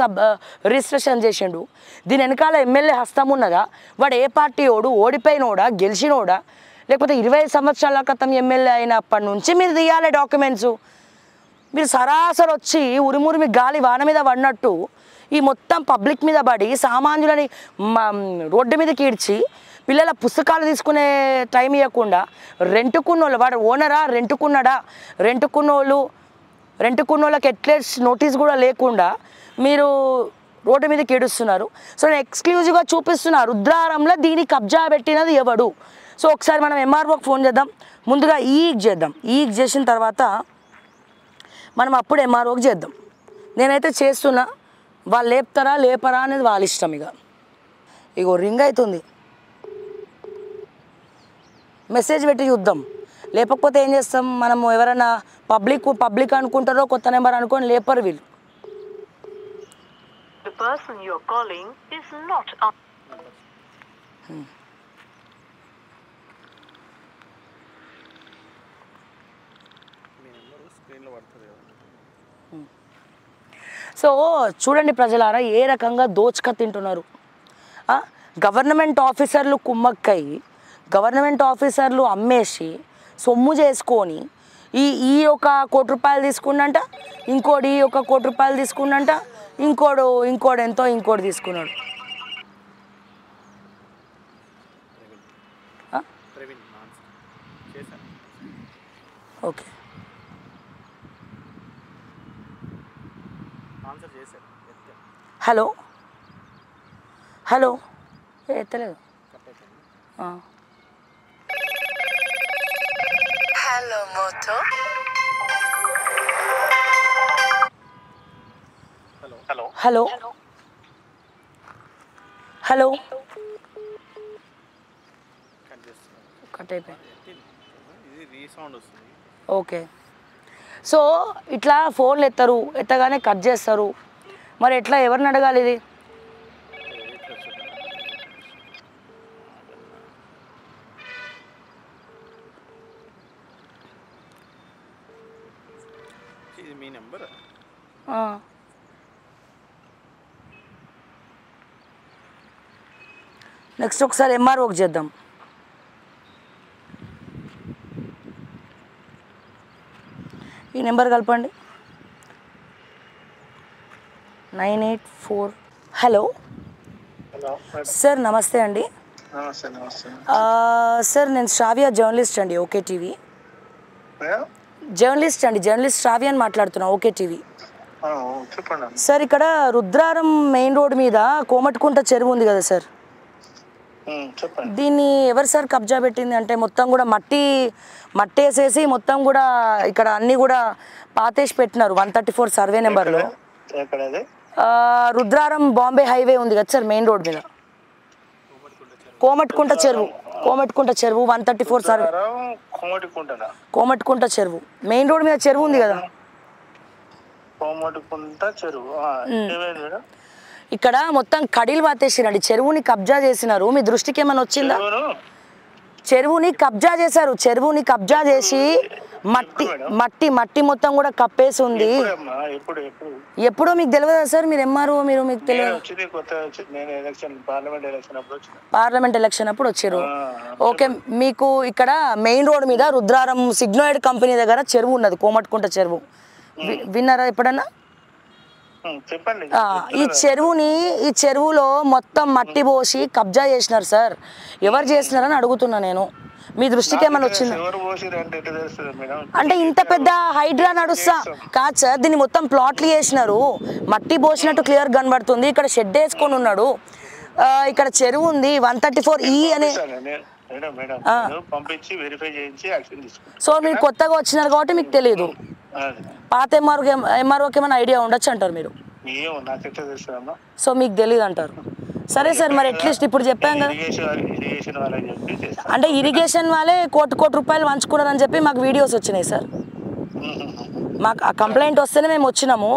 రిజిస్ట్రేషన్ చేసిండు, దీని వెనకాల ఎమ్మెల్యే హస్తం ఉన్నదా? వాడు ఏ పార్టీ ఓడు, ఓడిపోయినోడా గెలిచినోడా, లేకపోతే 20 సంవత్సరాల క్రితం ఎమ్మెల్యే అయినప్పటి నుంచి మీరు తీయాలి డాక్యుమెంట్స్. మీరు సరాసరి వచ్చి ఉరిమురిమి గాలి వాన మీద పడినట్టు ఈ మొత్తం పబ్లిక్ మీద పడి సామాన్యులని రోడ్డు మీదకి ఈడ్చి పిల్లల పుస్తకాలు తీసుకునే టైం ఇవ్వకుండా రెంటుకున్నోళ్ళు, వాడు ఓనరా రెంటుకున్నాడా, రెంటుకున్నోళ్ళకి ఎట్లీస్ట్ నోటీస్ కూడా లేకుండా మీరు రోడ్డు మీదకి ఈడుస్తున్నారు. సో నేను ఎక్స్క్లూజివ్గా చూపిస్తున్నా, రుద్రారంలో దీన్ని కబ్జా పెట్టినది ఎవడు? సో ఒకసారి మనం ఎంఆర్ఓకి ఫోన్ చేద్దాం. ముందుగా ఈక్ చేద్దాం, ఈక్ చేసిన తర్వాత మనం అప్పుడు ఎంఆర్ఓకి చేద్దాం. నేనైతే చేస్తున్నా, వాళ్ళు లేపుతారా లేపరా అనేది వాళ్ళ ఇష్టం. ఇగో రింగ్ అవుతుంది, మెసేజ్ పెట్టి చూద్దాం. లేకపోతే ఏం చేస్తాం మనము? ఎవరైనా పబ్లిక్ అనుకుంటారో, కొత్త నెంబర్ అనుకొని లేపరు వీళ్ళు. The person you are calling is not on. So చూడండి ప్రజలారా, ఏ రకంగా దోచుక తింటున్నారు. గవర్నమెంట్ ఆఫీసర్లు కుమ్మక్కై, గవర్నమెంట్ ఆఫీసర్లు అమ్మేసి సొమ్ము చేసుకొని ఈ ఒక ₹1 తీసుకున్నంట, ఇంకోటి ఒక ₹1 తీసుకున్నంట, ఇంకోడు ఎంతో ఇంకోటి తీసుకున్నాడు. ఓకే, హలో హలో, ఎత్తలేదు. Hello, Moto. Hello hello, cut అయిపోయింది. ఓకే, సో ఇట్లా ఫోన్లు ఎత్తగానే కట్ చేస్తారు. మరి ఎట్లా, ఎవరిని అడగాలి ఇది? నెక్స్ట్ ఒకసారి ఎంఆర్ఓకి చేద్దాం. ఈ నెంబర్ కలపండి 984. హలో సార్, నమస్తే అండి. సార్, నేను శ్రావ్య జర్నలిస్ట్ అండి, ఓకే టీవీ జర్నలిస్ట్ శ్రావ్య అని మాట్లాడుతున్నా, ఓకే టీవీ. సార్, ఇక్కడ రుద్రారం మెయిన్ రోడ్ మీద కోమటికుంట చెరువు ఉంది కదా సార్, దీన్ని ఎవరు సార్ కబ్జా పెట్టింది? అంటే మొత్తం కూడా మట్టి వేసేసి మొత్తం కూడా ఇక్కడ అన్నీ కూడా పాతేసి పెట్టినారు 134 సర్వే నెంబర్లో. రుద్రారం బాంబే హైవే ఉంది కదా సార్, మెయిన్ రోడ్ మీద కోమటికుంట చెరువు 134 సర్వే. కోమటికుంట చెరువు మెయిన్ రోడ్ మీద చెరువు ఉంది కదా. ఇక్కడ మొత్తం కడీలు పాతేసిరండి, చెరువుని కబ్జా చేసినారు. మీ దృష్టికి ఏమైనా వచ్చిందా? చెరువుని కబ్జా చేశారు, చెరువుని కబ్జా చేసి మట్టి మొత్తం కూడా కప్పేసి ఉంది. ఎప్పుడో మీకు తెలియదా సార్? మీరు ఎంఆర్ఓ, మీకు తెలియదు? పార్లమెంట్ ఎలక్షన్ అప్పుడు వచ్చారు. ఓకే, మీకు ఇక్కడ మెయిన్ రోడ్ మీద రుద్రారం సిగ్నోయిడ్ కంపెనీ దగ్గర చెరువు ఉన్నది, కోమటికుంట చెరువు. విన్నారా ఎప్పుడన్నా? ఈ చెరువులో మొత్తం మట్టి పోసి కబ్జా చేసినారు సార్. ఎవరు చేసినారని అడుగుతున్నా నేను. మీ దృష్టికి ఏమైనా వచ్చిందా? అంటే ఇంత పెద్ద హైడ్రా నడుస్తా కాదు సార్, దీన్ని మొత్తం ప్లాట్లు చేసినారు, మట్టి పోసినట్టు క్లియర్ కనబడుతుంది. ఇక్కడ షెడ్ వేసుకొని ఉన్నాడు, ఇక్కడ చెరువు ఉంది 134E అనే. సో మీరు కొత్తగా వచ్చినారు కాబట్టి మీకు తెలియదు. పాత ఎంఆర్ఓకి ఏమైనా ఐడియా ఉండొచ్చు అంటారు మీరు. సో మీకు తెలియదు అంటారు. సరే సార్, మరి అట్లీస్ట్ ఇప్పుడు చెప్పాం కదా, అంటే ఇరిగేషన్ వాళ్ళే కోటి రూపాయలు వంచుకున్నారని చెప్పి మాకు వీడియోస్ వచ్చినాయి సార్. మాకు ఆ కంప్లైంట్ వస్తేనే మేము వచ్చినాము.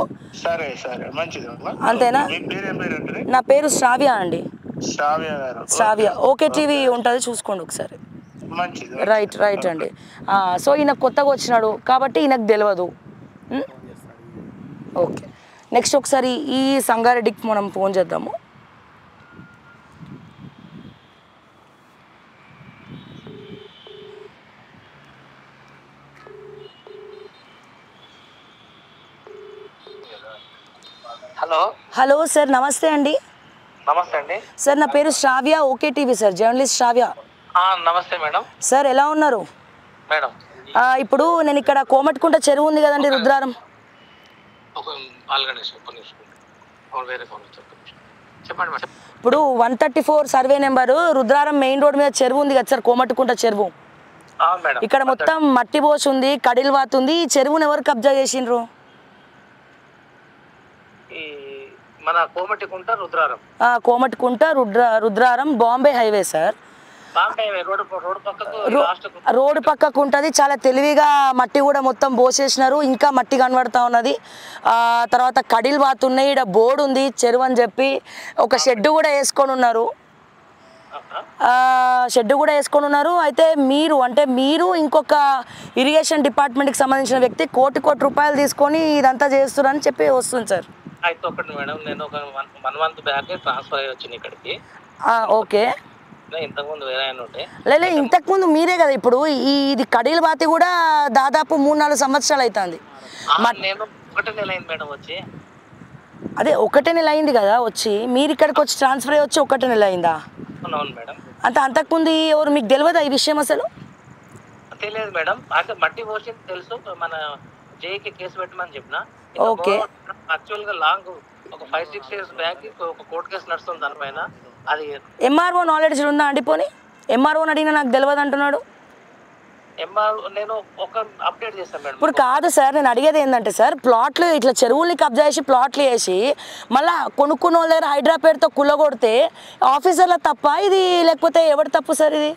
అంతేనా? నా పేరు శ్రావ్య అండి. శ్రావ్య, ఓకే టీవీ ఉంటుంది, చూసుకోండి ఒకసారి. రైట్ అండి. సో ఈయన కొత్తగా వచ్చినాడు కాబట్టి ఈయనకు తెలియదు. ఓకే, నెక్స్ట్ ఒకసారి ఈ సంగారెడ్డికి మనం ఫోన్ చేద్దాము. హలో సార్, నమస్తే అండి. నమస్తే అండి సార్, నా పేరు శ్రావ్య, ఓకే టీవీ సార్, జర్నలిస్ట్ శ్రావ్య. నమస్తే మేడం. సార్, ఎలా ఉన్నారు మేడం? ఇప్పుడు నేను ఇక్కడ కోమటికుంట చెరువు ఉంది కదండి, రుద్రారం. ఇప్పుడు 134 survey number Rudraram main road మీద చెరువు ఉంది కదా సార్, కోమటికుంట చెరువు. ఇక్కడ మొత్తం మట్టి పోసి ఉంది, కడిలు వాతుంది. ఈ చెరువుని ఎవరు కబ్జా చేసిండ్రు? మన Komatikunta Rudraram Bombay highway sir. Road పక్కకు ఉంటుంది. చాలా తెలివిగా మట్టి కూడా మొత్తం పోసేసినారు, ఇంకా మట్టి కనబడతా ఉన్నది. తర్వాత కడిలు వాతున్నాయి, ఇక్కడ బోర్డు ఉంది చెరువు అని చెప్పి. ఒక షెడ్ కూడా వేసుకొని ఉన్నారు. అయితే మీరు ఇంకొక ఇరిగేషన్ డిపార్ట్మెంట్కి సంబంధించిన వ్యక్తి కోటి రూపాయలు తీసుకొని ఇదంతా చేస్తున్నారని చెప్పి వస్తుంది సార్. అయితే ఒకటి మేడం, నేను ఒక 1 month బ్యాక్ ట్రాన్స్ఫర్ అయ్యి వచ్చింది ఇక్కడికి. ఓకే, ఇంతకుముందు వేరే ఆయన ఉంటే ఇంతకుముందు మీరే కదా. ఇప్పుడు ఇది కడీల బాతి కూడా దాదాపు 3-4 సంవత్సరాలు అవుతుంది. నేను 1 నెల అయింది మేడం వచ్చి. అదే 1 నెల అయింది కదా వచ్చి. మీరు ఇక్కడికి వచ్చి ట్రాన్స్ఫర్ అయ్యి వచ్చి 1 నెల అయిందా? అవును మేడం. అంతకుముందు ఎవరు మీకు తెలియదా ఈ విషయం అసలు? తెలియదు మేడం. అంటే మట్టి పోసి తెలుసు, మన జేఈకి కేసు పెట్టమని చెప్పిన. ఓకే, యాక్చువల్ గా లాంగ్ ఒక 5-6 years బ్యాక్ ఒక కోర్టు కేసు నడుస్తుంది దానిపైన. అది ఎంఆర్ఓ నాలెడ్జ్ ఉందా అండి? పోనీ ఎంఆర్ఓని అడిగినా నాకు తెలియదు అంటున్నాడు. నేను ఒక అప్డేట్ చేస్తాను మేడం. ఇప్పుడు కాదు సార్, నేను అడిగేది ఏంటంటే సార్, ప్లాట్లు ఇట్లా చెరువుల్ని కబ్జా చేసి ప్లాట్లు వేసి మళ్ళీ కొనుక్కున్న వాళ్ళ దగ్గర హైడ్రా పేరుతో కుల్లగొడితే ఆఫీసర్ల తప్ప ఇది, లేకపోతే ఎవరి తప్పు సార్ ఇది?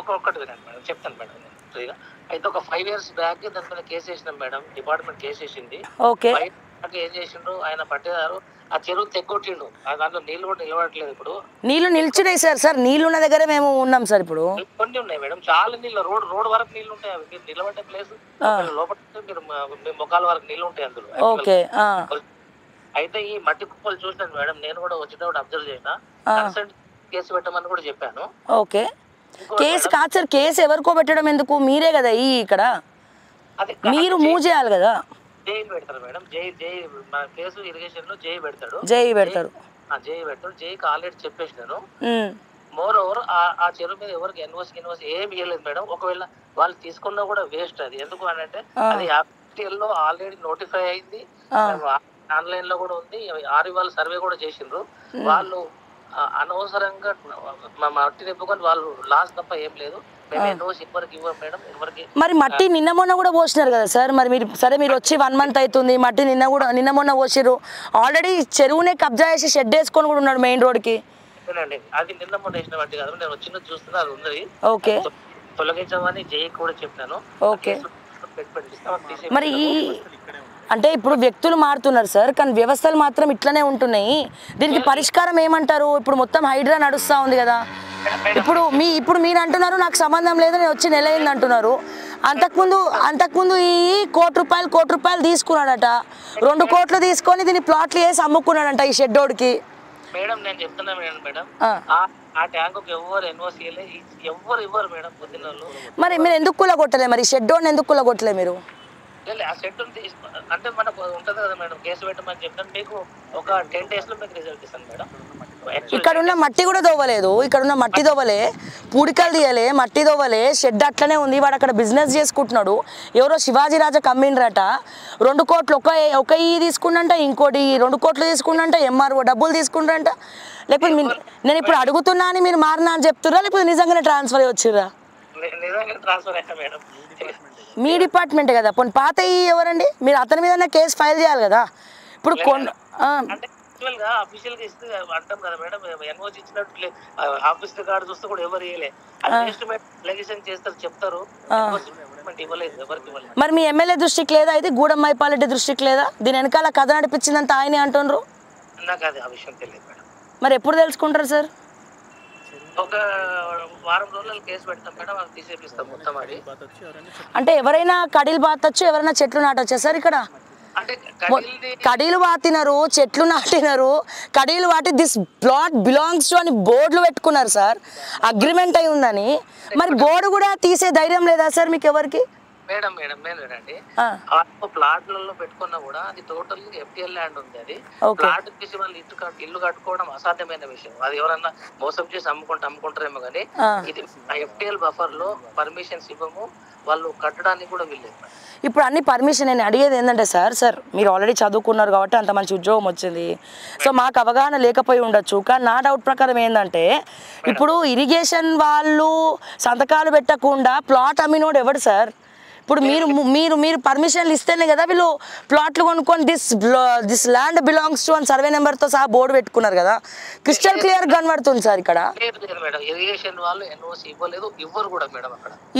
ఒక్కటి వినండి మేడం, చెప్తాను మేడం ఫ్రీగా. అయితే ఒక 5 years బ్యాక్ దాని మీద కేసు వేసినాం మేడం, డిపార్ట్మెంట్ కేసు వేసింది. ఓకే, ఏం చేసిండ్రు, ఆయన పట్టేదారు ఆ చెరువు తెగొట్టిండు. దాంట్లో నీళ్ళు కూడా నిలబడట్లేదు. ఇప్పుడు నీళ్లు నిల్చున్నాయి సార్. నీళ్ళు ఉన్న దగ్గర మేము ఉన్నాం సార్. ఇప్పుడు కొన్ని ఉన్నాయి మేడం, చాలా నీళ్ళు, రోడ్ వరకు నీళ్ళు ఉంటాయి. అవి మీరు నిలబడే ప్లేస్ లోపల మీరు మీ ముఖాల వరకు నీళ్ళు ఉంటాయి అందులో. ఓకే, అయితే ఈ మట్టి కుప్పలు చూసినాను మేడం, నేను కూడా వచ్చేటప్పుడు అబ్జర్వ్ చేసిన. కన్సల్ట్ కేసు పెట్టమని కూడా చెప్పాను. ఓకే, కేసు కాదు సార్, కేసు ఎవరికో పెట్టడం ఎందుకు? మీరే కదా ఇక్కడ అది మీరు మూవ్ చేయాలి కదా. జై పెడతారు మేడం. జై మన కేసు ఇరిగేషన్ లో జై పెడతాడు. జై పెడతారు. జై పెడతాడు. జైకి ఆల్రెడీ చెప్పేసినాను. మోర్ ఓవర్ ఆ చెరువు మీద ఎవరికి ఎన్ఓసి ఏమి ఇవ్వలేదు మేడం. ఒకవేళ వాళ్ళు తీసుకున్నా కూడా వేస్ట్ అది. ఎందుకు అని అంటే అది FTL లో ఆల్రెడీ నోటిఫై అయింది, ఆన్లైన్ లో కూడా ఉంది. ఆర్వి వాళ్ళు సర్వే కూడా చేసిండ్రు. వాళ్ళు అనవసరంగా మట్టి నింపుకొని వాళ్ళు లాస్ తప్ప ఏం లేదు. మేము ఎన్ఓసి ఎవరికి ఇవ్వం మేడం. ఎవరికి మరి మట్టి నిన్న మొన్న కూడా పోసినారు కదా సార్. మరి మీరు వచ్చి 1 month అవుతుంది, మట్టి నిన్న మొన్న పోసిర్రు. ఆల్రెడీ చెరువునే కబ్జా చేసి షెడ్ వేసుకొని కూడా ఉన్నాడు మెయిన్ రోడ్ కి. అది నిన్న మొన్న వేసిన మట్టి కాదు, నేను వచ్చిన చూస్తున్నా అది ఉంది. ఓకే, తొలగించమని జై కూడా చెప్పాను. ఓకే. మరి అంటే ఇప్పుడు వ్యక్తులు మారుతున్నారు సార్, కానీ వ్యవస్థలు మాత్రం ఇట్లనే ఉంటున్నాయి. దీనికి పరిష్కారం ఏమంటారు? ఇప్పుడు మొత్తం హైడ్రా నడుస్తూ ఉంది కదా. ఇప్పుడు మీరు అంటున్నారు నాకు సంబంధం లేదు, నేను వచ్చి నెల అయింది అంటున్నారు. అంతకుముందు ఈ ₹1 కోటి తీసుకున్నాడట. 2 కోట్లు తీసుకొని దీన్ని ప్లాట్లు వేసి అమ్ముకున్నాడంట ఈ షెడ్డోడికి. మేడం నేను చెప్తున్నా మేడం, ఆ ట్యాంకు ఎవరు ఎన్ఓసి ఎవరు ఇవ్వరు మేడం. పొద్దున్నోళ్ళు మరి మీరు ఎందుకు కూలగొట్టలే? మరి షెడ్డోడిని ఎందుకు కూలగొట్టలే మీరు? ఆ సెట్ అంటే మనకు ఉంటది కదా మేడం, కేసు పెట్టమని చెప్పాను. మీకు ఒక 10 days లో మీకు రిజల్ట్ ఇస్తాను మేడం. ఇక్కడ ఉన్న మట్టి కూడా దోవలేదు, ఇక్కడ ఉన్న మట్టి దోవలే, పూడికలు తీయలే, మట్టి దోవలే, షెడ్ అట్లనే ఉంది. వాడు అక్కడ బిజినెస్ చేసుకుంటున్నాడు. ఎవరో శివాజీ రాజా కమ్మిండ్రట. 2 కోట్లు ఒక తీసుకుండంట, ఇంకోటి 2 కోట్లు తీసుకుండంట, MRO డబ్బులు తీసుకుంటారంట. లేకపోతే నేను ఇప్పుడు అడుగుతున్నా అని మీరు మారినా అని చెప్తుర్రా, లేకపోతే నిజంగానే ట్రాన్స్ఫర్ అయ్యి వచ్చిర్రా? నిజంగా ట్రాన్స్ఫర్ అయ్యా మేడం. మీ డిపార్ట్మెంటే కదా. పోనీ పాత ఎవరండి? మీరు అతని మీద కేసు ఫైల్ చేయాలి కదా. ఇప్పుడు అఫీషియల్ గా ఇస్తే అంటాం కదా మేడం, ఎన్ఓసి ఇచ్చినట్టు ఆఫీస్ కార్డు చూస్తే కూడా ఎవరు ఇవ్వలే. అలిగేషన్ చేస్తారు, చెప్తారు, ఇవ్వలేదు, ఎవరికి ఇవ్వలేదు. మరి మీ ఎమ్మెల్యే దృష్టికి లేదా? అయితే గూడెం మైపాలరెడ్డి దృష్టికి లేదా? దీని వెనకాల కథ నడిపించిందంత ఆయనే అంటున్నారు. నాకు అది ఆ విషయం తెలియదు మేడం. మరి ఎప్పుడు తెలుసుకుంటారు సార్? ఒక వారం రోజులు కేసు పెడతాం మేడం, అది తీసేపిస్తాం మొత్తం. అది అంటే ఎవరైనా కడీలు బాతచ్చు, ఎవరైనా చెట్లు నాటొచ్చా సార్? ఇక్కడ కడీలు బాతినారు, చెట్లు నాటినారు. కడీలు వాటి దిస్ ప్లాట్ బిలాంగ్స్ టు అని బోర్డులు పెట్టుకున్నారు సార్, అగ్రిమెంట్ అయి ఉందని. మరి బోర్డు కూడా తీసే ధైర్యం లేదా సార్ మీకు ఎవరికి? మేడం లేదండి, ప్లాట్లలో పెట్టుకున్నా కూడా అది టోటల్ FTL ల్యాండ్ ఉంది. అది ప్లాట్ తీసి వాళ్ళు ఇల్లు కట్టుకోవడం అసాధ్యమైన విషయం. అది ఎవరన్నా మోసం చేసి అమ్ముకుంటారేమో కానీ ఇది FTL బఫర్ లో పర్మిషన్స్ ఇవ్వము, వాళ్ళు కట్టడానికి కూడా వీల్లేదు. ఇప్పుడు అన్ని పర్మిషన్ నేను అడిగేది ఏంటంటే సార్ మీరు ఆల్రెడీ చదువుకున్నారు కాబట్టి అంత మంచి ఉద్యోగం వచ్చింది. సో మాకు అవగాహన లేకపోయి ఉండొచ్చు, కానీ నా డౌట్ ప్రకారం ఏంటంటే ఇప్పుడు ఇరిగేషన్ వాళ్ళు సంతకాలు పెట్టకుండా ప్లాట్ అమ్మినోడు ఎవడు సార్? ఇప్పుడు మీరు పర్మిషన్లు ఇస్తేనే కదా వీళ్ళు ప్లాట్లు కొనుక్కొని దిస్ ల్యాండ్ బిలాంగ్స్ టు అని సర్వే నెంబర్తో సహా బోర్డు పెట్టుకున్నారు కదా. క్రిస్టల్ క్లియర్ కనబడుతుంది సార్ ఇక్కడ.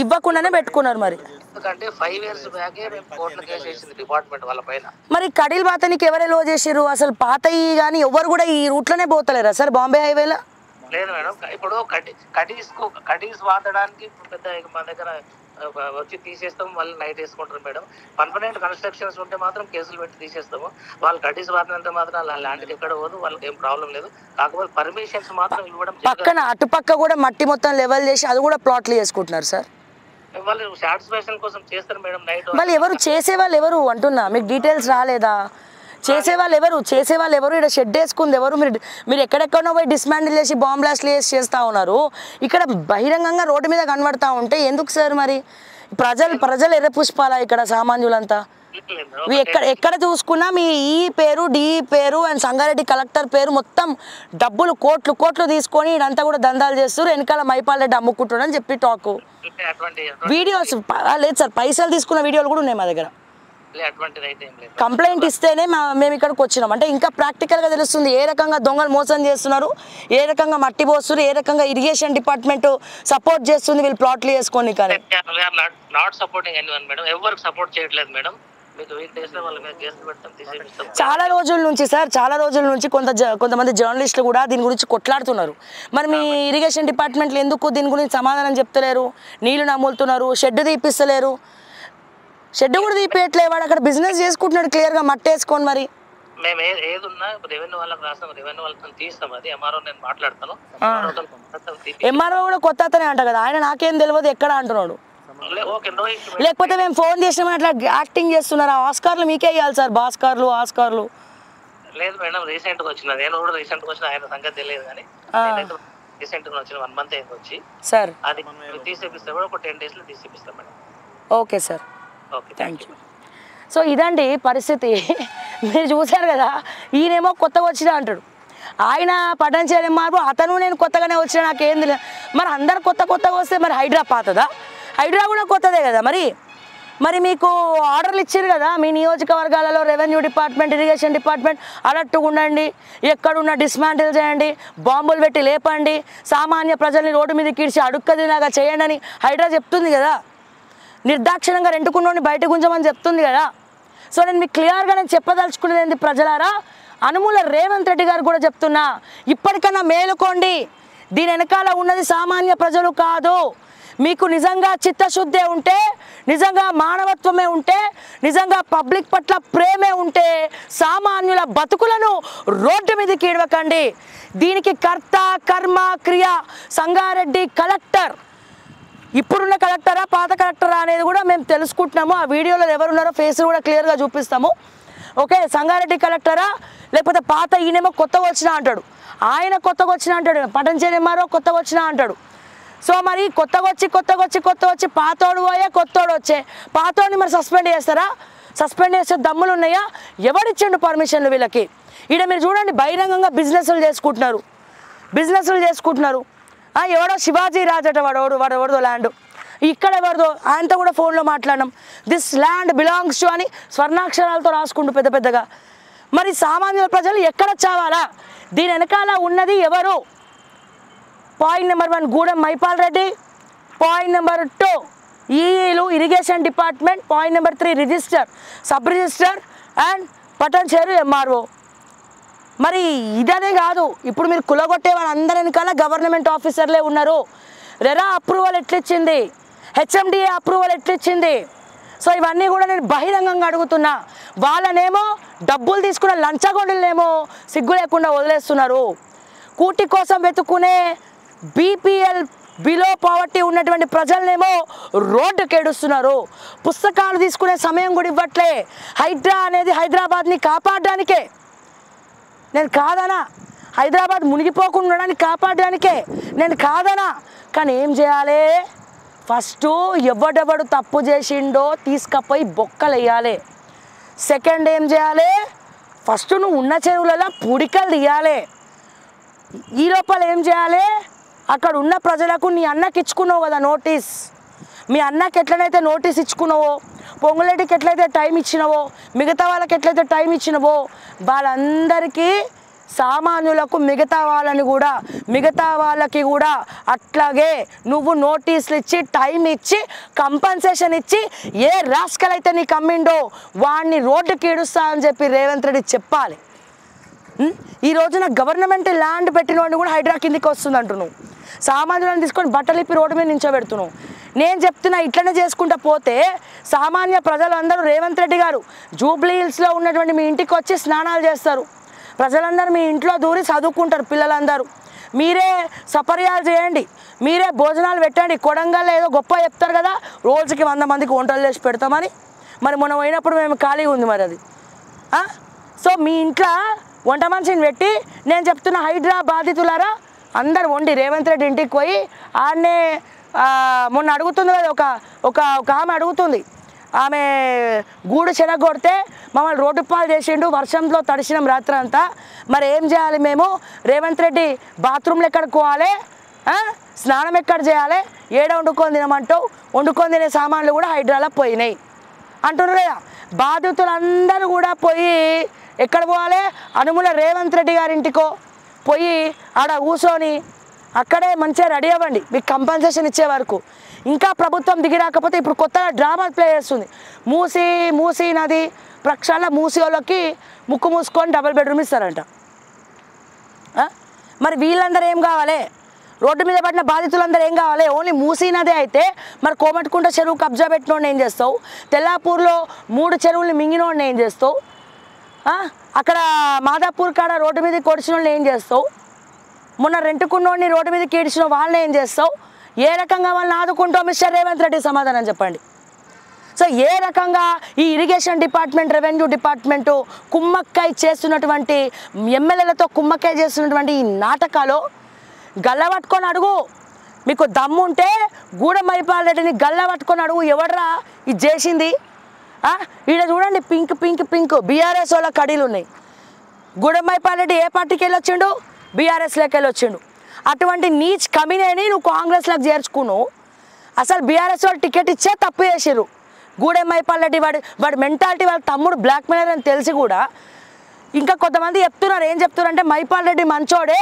ఇవ్వకుండానే పెట్టుకున్నారు. మరి ఎందుకంటే 5 years బ్యాకే కోర్టులో కేసు వేసింది డిపార్ట్మెంట్ వాళ్ళ పైన. మరి కడీలు బాతనికి ఎవరే లో చేసిర్రు? అసలు పాతయి కానీ ఎవరు కూడా ఈ రూట్లోనే పోతలేరా సార్ బాంబే హైవేలో? లేదు మేడం, ఇప్పుడు కడీస్ వాడడానికి పెద్ద మన దగ్గర వచ్చి తీసేస్తాము, మళ్ళీ నైట్ వేసుకుంటారు మేడం. పర్మనెంట్ కన్స్ట్రక్షన్స్ ఉంటే మాత్రం కేసులు పెట్టి తీసేస్తాము. వాళ్ళు కడీస్ వాడినంత మాత్రం ల్యాండ్కి ఎక్కడ పోదు, వాళ్ళకి ఏం ప్రాబ్లం లేదు. కాకపోతే పర్మిషన్స్ మాత్రం ఇవ్వడం. పక్కన అటుపక్క కూడా మట్టి మొత్తం లెవెల్ చేసి అది కూడా ప్లాట్లు చేసుకుంటున్నారు సార్. వాళ్ళు సాటిస్ఫాక్షన్ కోసం చేస్తారు మేడం నైట్. మళ్ళీ ఎవరు చేసేవాళ్ళు ఎవరు అంటున్నా, మీకు డీటెయిల్స్ రాలేదా? చేసేవాళ్ళు ఎవరు? ఇక్కడ షెడ్ వేసుకుంది ఎవరు? మీరు ఎక్కడెక్కడో పోయి డిస్మాండిల్ చేసి బాంబ్ బ్లాస్ట్లు చేసి చేస్తూ ఉన్నారు. ఇక్కడ బహిరంగంగా రోడ్డు మీద కనబడతా ఉంటే ఎందుకు సార్? మరి ప్రజలు ఎర్ర పుష్పాలా ఇక్కడ సామాన్యులంతా? ఎక్కడ చూసుకున్నా మీ ఈ పేరు, డి పేరు అండ్ సంగారెడ్డి కలెక్టర్ పేరు మొత్తం డబ్బులు కోట్లు తీసుకొని ఇదంతా కూడా దందాలు చేస్తారు. వెనకాల మైపాల్ రెడ్డి అమ్ముకుంటున్నాడు అని చెప్పి టాకు. వీడియోస్ లేదు సార్, పైసలు తీసుకున్న వీడియోలు కూడా ఉన్నాయి మా దగ్గర. కంప్లైంట్ ఇస్తేనే మేము ఇక్కడికి వచ్చినాం. అంటే ఇంకా ప్రాక్టికల్గా తెలుస్తుంది ఏ రకంగా దొంగలు మోసం చేస్తున్నారు, ఏ రకంగా మట్టి పోస్తున్నారు, ఏ రకంగా ఇరిగేషన్ డిపార్ట్మెంట్ సపోర్ట్ చేస్తుంది వీళ్ళు ప్లాట్లు వేసుకొని. కానీ చాలా రోజుల నుంచి కొంతమంది జర్నలిస్టులు కూడా దీని గురించి కొట్లాడుతున్నారు. మరి మీ ఇరిగేషన్ డిపార్ట్మెంట్లు ఎందుకు దీని గురించి సమాధానం చెప్తలేరు? నీళ్లు నమ్ములుతున్నారు, షెడ్ తీపిస్తలేరు. షెడ్ కూడా తీపేయట్లే, వాడు అక్కడ బిజినెస్ చేసుకుంటున్నాడు క్లియర్గా మట్టి వేసుకొని. మరి మేము ఏదున్నా రెవెన్యూ వాళ్ళకి రాస్తాం, రెవెన్యూ వాళ్ళతో తీస్తాం. అది ఎంఆర్ఓ నేను మాట్లాడతాను. ఎంఆర్ఓ కూడా కొత్త అతనే అంట కదా, ఆయన నాకేం తెలియదు ఎక్కడ అంటున్నాడు. Okay no issue. లేకపోతే మేము ఫోన్ చేసినామని అట్లా యాక్టింగ్ చేస్తున్నారు. ఆస్కార్లు మీకే ఇవ్వాలి సార్, ఆస్కార్లు. లేదు మేడం, రీసెంట్ గా వచ్చిన, నేను కూడా రీసెంట్ గా వచ్చిన, ఆయన సంగతి తెలియదు కానీ రీసెంట్ గా వచ్చిన 1 month అయింది వచ్చి. సార్ అది తీసేపిస్తాం మేడం, ఒక 10 days లో తీసేపిస్తాం madam. Okay sir, okay thank you. So ఇదండి పరిస్థితి. మీరు చూశారు కదా, ఈయనేమో కొత్తగా వచ్చినా అంటాడు, ఆయన పఠన్ చేయడం మార్పు, అతను నేను కొత్తగానే వచ్చినా నాకేంది. మరి అందరు కొత్తగా వస్తే మరి హైడ్రా పాతదా? హైడ్రా కూడా కొత్తదే కదా. మరి మీకు ఆర్డర్లు ఇచ్చారు కదా, మీ నియోజకవర్గాలలో రెవెన్యూ డిపార్ట్మెంట్, ఇరిగేషన్ డిపార్ట్మెంట్ అలర్ట్గా ఉండండి, ఎక్కడున్న డిస్మాంటిల్ చేయండి, బాంబులు పెట్టి లేపండి, సామాన్య ప్రజల్ని రోడ్డు మీద కీడ్చి అడుక్కదిలాగా చేయండి అని హైడ్రా చెప్తుంది కదా. నిర్దాక్షిణంగా రెంటుకున్నోని బయటకు ఉంచమని చెప్తుంది కదా. సో నేను మీకు క్లియర్గా నేను చెప్పదలుచుకునేది ఏంటి ప్రజలారా, అనుముల రేవంత్ రెడ్డి గారు కూడా చెప్తున్నా, ఇప్పటికన్నా మేలుకోండి. దీని వెనకాల ఉన్నది సామాన్య ప్రజలు కాదు. మీకు నిజంగా చిత్తశుద్ధే ఉంటే, నిజంగా మానవత్వమే ఉంటే, నిజంగా పబ్లిక్ పట్ల ప్రేమే ఉంటే సామాన్యుల బతుకులను రోడ్డు మీదకి ఈడవకండి. దీనికి కర్త కర్మ క్రియ సంగారెడ్డి కలెక్టర్. ఇప్పుడున్న కలెక్టరా పాత కలెక్టరా అనేది కూడా మేము తెలుసుకుంటున్నాము. ఆ వీడియోలో ఎవరున్నారో ఫేస్ కూడా క్లియర్గా చూపిస్తాము. ఓకే, సంగారెడ్డి కలెక్టరా లేకపోతే పాత, ఈయనేమో కొత్తగా వచ్చినా అంటాడు, ఆయన కొత్తగా వచ్చినా అంటాడు, పటంచేనేమారో కొత్తగా వచ్చినా అంటాడు. సో మరి కొత్తగా వచ్చి పాతోడు పోయే కొత్తోడు వచ్చే, పాతోడిని మరి సస్పెండ్ చేస్తారా? సస్పెండ్ చేసే దమ్ములు ఉన్నాయా? ఎవరిచ్చిండు పర్మిషన్లు వీళ్ళకి? ఈడ మీరు చూడండి, బహిరంగంగా బిజినెస్లు చేసుకుంటున్నారు. ఎవడో శివాజీ రాజట, వాడెవడదో ల్యాండ్, ఇక్కడ ఎవరిదో, ఆయనతో కూడా ఫోన్లో మాట్లాడినాం. దిస్ ల్యాండ్ బిలాంగ్స్ టు అని స్వర్ణాక్షరాలతో రాసుకుంటూ పెద్దగా. మరి సామాన్యుల ప్రజలు ఎక్కడ చావాలా? దీని వెనకాల ఉన్నది ఎవరు? Point number 1 Gudem Mahipal Reddy, point number 2 ఈఈలు irrigation department, point number 3 register, sub register and Patancheru MRO. మరి ఇదనే కాదు, ఇప్పుడు మీరు కులగొట్టే వాళ్ళందరి వెనకాల గవర్నమెంట్ ఆఫీసర్లే ఉన్నారు. రెరా అప్రూవల్ ఎట్లిచ్చింది, హెచ్ఎండిఏ అప్రూవల్ ఎట్లిచ్చింది? సో ఇవన్నీ కూడా నేను బహిరంగంగా అడుగుతున్నా. వాళ్ళనేమో డబ్బులు తీసుకున్న లంచగొండలనేమో సిగ్గు లేకుండా వదిలేస్తున్నారు. కూటి కోసం వెతుక్కునే బీపీఎల్ బిలో పావర్టీ ఉన్నటువంటి ప్రజలనేమో రోడ్డుకి ఏడుస్తున్నారు. పుస్తకాలు తీసుకునే సమయం కూడా ఇవ్వట్లే. హైడ్రా అనేది హైదరాబాద్ని కాపాడడానికే, నేను కాదనా, హైదరాబాద్ మునిగిపోకుండా ఉండడానికి కాపాడడానికే నేను కాదనా. కానీ ఏం చేయాలి? ఫస్ట్ ఎవడెవడు తప్పు చేసిండో తీసుకపోయి బొక్కలు వేయాలి. సెకండ్ ఏం చేయాలి? ఫస్ట్ నువ్వు ఉన్న చెరువులలో పూడికలు తీయాలి. ఈ లోపల ఏం చేయాలి? అక్కడ ఉన్న ప్రజలకు నీ అన్నకి ఇచ్చుకున్నావు కదా నోటీస్, మీ అన్నకి ఎట్లనైతే నోటీస్ ఇచ్చుకున్నావో, పొంగులేటికి ఎట్లయితే టైం ఇచ్చినావో, మిగతా వాళ్ళకి ఎట్లయితే టైం ఇచ్చినావో, వాళ్ళందరికీ సామాన్యులకు మిగతా వాళ్ళకి కూడా అట్లాగే నువ్వు నోటీసులు ఇచ్చి టైం ఇచ్చి కంపన్సేషన్ ఇచ్చి ఏ రాస్కల్ అయితే నీకు అమ్మిండో వాడిని రోడ్డుకి ఈడుస్తా అని చెప్పి రేవంత్ రెడ్డి చెప్పాలి. ఈ రోజున గవర్నమెంట్ ల్యాండ్ పెట్టిన వాడిని కూడా హైడ్రా కిందికి వస్తుంది అంటున్నావు. సామాన్యులను తీసుకొని బట్టలు ఇప్పి రోడ్డు మీద నించోబెడుతున్నావు. నేను చెప్తున్నా, ఇట్లనే చేసుకుంటా పోతే సామాన్య ప్రజలందరూ రేవంత్ రెడ్డి గారు జూబ్లీ హిల్స్లో ఉన్నటువంటి మీ ఇంటికి వచ్చి స్నానాలు చేస్తారు. ప్రజలందరూ మీ ఇంట్లో దూరి చదువుకుంటారు. పిల్లలందరూ మీరే సపర్యాలు చేయండి, మీరే భోజనాలు పెట్టండి. కొడంగల్లో ఏదో గొప్ప చెప్తారు కదా, రోజుకి 100 మందికి వంటలు చేసి పెడతామని. మరి మొన్న పోయినప్పుడు మేము ఖాళీగా ఉంది మరి అది. సో మీ ఇంట్లో వంట మనిషిని పెట్టి నేను చెప్తున్న హైడ్రా బాధితులారా అందరు వండి రేవంత్ రెడ్డి ఇంటికి పోయి ఆడనే మొన్న అడుగుతుంది కదా, ఒక ఆమె అడుగుతుంది, ఆమె గూడు చెనగొడితే మమ్మల్ని రోడ్డు పాలు చేసిండు, వర్షంలో తడిసినాం రాత్రి అంతా, మరి ఏం చేయాలి మేము? రేవంత్ రెడ్డి బాత్రూమ్లు ఎక్కడికి పోవాలి, స్నానం ఎక్కడ చేయాలి, ఏడ వండుకొని తినమంటావు? వండుకొని తినే సామాన్లు కూడా హైడ్రాలో పోయినాయి అంటున్నారు కదా. బాధితులందరూ కూడా పోయి ఎక్కడ పోవాలి? అనుముల రేవంత్ రెడ్డి గారింటికో పోయి ఆడ కూర్చొని అక్కడే మంచిగా రెడీ అవ్వండి మీకు కంపెన్సేషన్ ఇచ్చే వరకు. ఇంకా ప్రభుత్వం దిగి రాకపోతే ఇప్పుడు కొత్తగా డ్రామా ప్లే చేస్తుంది. మూసీ నది ప్రక్షాళన, మూసీ వాళ్ళకి ముక్కు మూసుకొని డబుల్ బెడ్రూమ్ ఇస్తారంట. మరి వీళ్ళందరూ ఏం కావాలి? రోడ్డు మీద పడిన బాధితులందరూ ఏం కావాలి? ఓన్లీ మూసీ నదే అయితే మరి కోమటికుంట చెరువు కబ్జా పెట్టినోడిని ఏం చేస్తావు? తెల్లాపూర్లో 3 చెరువుల్ని మింగినోడిని ఏం చేస్తావు? అక్కడ మాదాపూర్ కాడ రోడ్డు మీద కొడిచిన వాళ్ళని ఏం చేస్తావు? మొన్న రెంటుకున్నోడిని రోడ్డు మీద కేడిచిన వాళ్ళని ఏం చేస్తావు? ఏ రకంగా వాళ్ళని ఆదుకుంటూ మిస్టర్ రేవంత్ రెడ్డి సమాధానం చెప్పండి. సో ఏ రకంగా ఈ ఇరిగేషన్ డిపార్ట్మెంట్, రెవెన్యూ డిపార్ట్మెంటు కుమ్మక్కై చేస్తున్నటువంటి ఎమ్మెల్యేలతో కుమ్మక్కై చేస్తున్నటువంటి ఈ నాటకాలు గల్లబట్టుకొని అడుగు. మీకు దమ్ముంటే గూడెం మైపాల్ రెడ్డిని గల్లబట్టుకొని అడుగు, ఎవడ్రా ఇది చేసింది? ఈడ చూడండి పింక్ పింక్ పింక్ బీఆర్ఎస్ వాళ్ళ కడీలు ఉన్నాయి. గూడెం మైపాల్ రెడ్డి ఏ పార్టీకి వెళ్ళి వచ్చిండు? బీఆర్ఎస్లోకి వెళ్ళి వచ్చిండు. అటువంటి నీచ్ కమినేని నువ్వు కాంగ్రెస్లోకి చేర్చుకున్నావు. అసలు బీఆర్ఎస్ వాళ్ళు టికెట్ ఇచ్చే తప్పు చేసిర్రు. గూడెం మైపాల్ రెడ్డి వాడి మెంటాలిటీ వాళ్ళ తమ్ముడు బ్లాక్మెయిలర్ అని తెలిసి కూడా ఇంకా కొంతమంది చెప్తున్నారు. ఏం చెప్తున్నారు అంటే మైపాల్ రెడ్డి మంచోడే,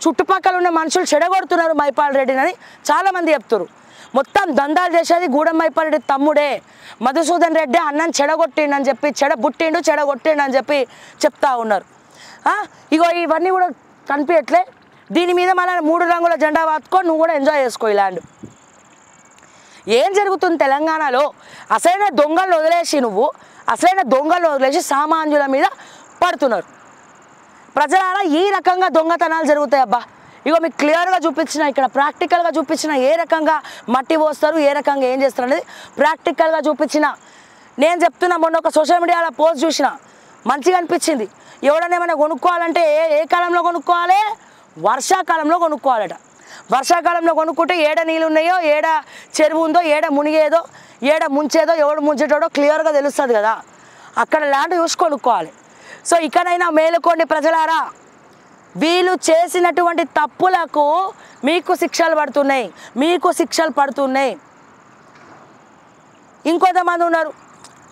చుట్టుపక్కల ఉన్న మనుషులు చెడగొడుతున్నారు మైపాల్ రెడ్డిని అని చాలామంది చెప్తున్నారు. మొత్తం దందాలు చేసేది గూడెం మైపాల్ రెడ్డి తమ్ముడే. మధుసూదన్ రెడ్డి అన్నని చెడగొట్టిండు అని చెప్పి చెడగొట్టిండు అని చెప్పి చెప్తా ఉన్నారు. ఇగో ఇవన్నీ కూడా కనిపించట్లే. దీని మీద మన 3 రంగుల జెండా వాతుకో, నువ్వు కూడా ఎంజాయ్ చేసుకో ఈ ల్యాండ్. ఏం జరుగుతుంది తెలంగాణలో? అసలైన దొంగలను వదిలేసి సామాన్యుల మీద పడుతున్నారు. ప్రజలారా ఈ రకంగా దొంగతనాలు జరుగుతాయి. అబ్బా ఇగో మీకు క్లియర్గా చూపించిన, ఇక్కడ ప్రాక్టికల్గా చూపించిన, ఏ రకంగా మట్టి పోస్తారు, ఏ రకంగా ఏం చేస్తారు అనేది ప్రాక్టికల్గా చూపించిన. నేను చెప్తున్నా, మొన్న ఒక సోషల్ మీడియాలో పోస్ట్ చూసిన, మంచిగా అనిపించింది. ఎవడన్నా ఏమైనా కొనుక్కోవాలంటే ఏ కాలంలో కొనుక్కోవాలి? వర్షాకాలంలో కొనుక్కోవాలట. వర్షాకాలంలో కొనుక్కుంటే ఏడ నీళ్ళు ఉన్నాయో, ఏడ చెరువు ఉందో, ఏడ మునిగేదో, ఏడ ముంచేదో, ఎవడు ముంచేటోడో క్లియర్గా తెలుస్తుంది కదా. అక్కడ ల్యాండ్ చూసి కొనుక్కోవాలి. సో ఇకనైనా మేలుకోండి ప్రజలారా. వీళ్ళు చేసినటువంటి తప్పులకు మీకు శిక్షలు పడుతున్నాయి. ఇంకొంతమంది ఉన్నారు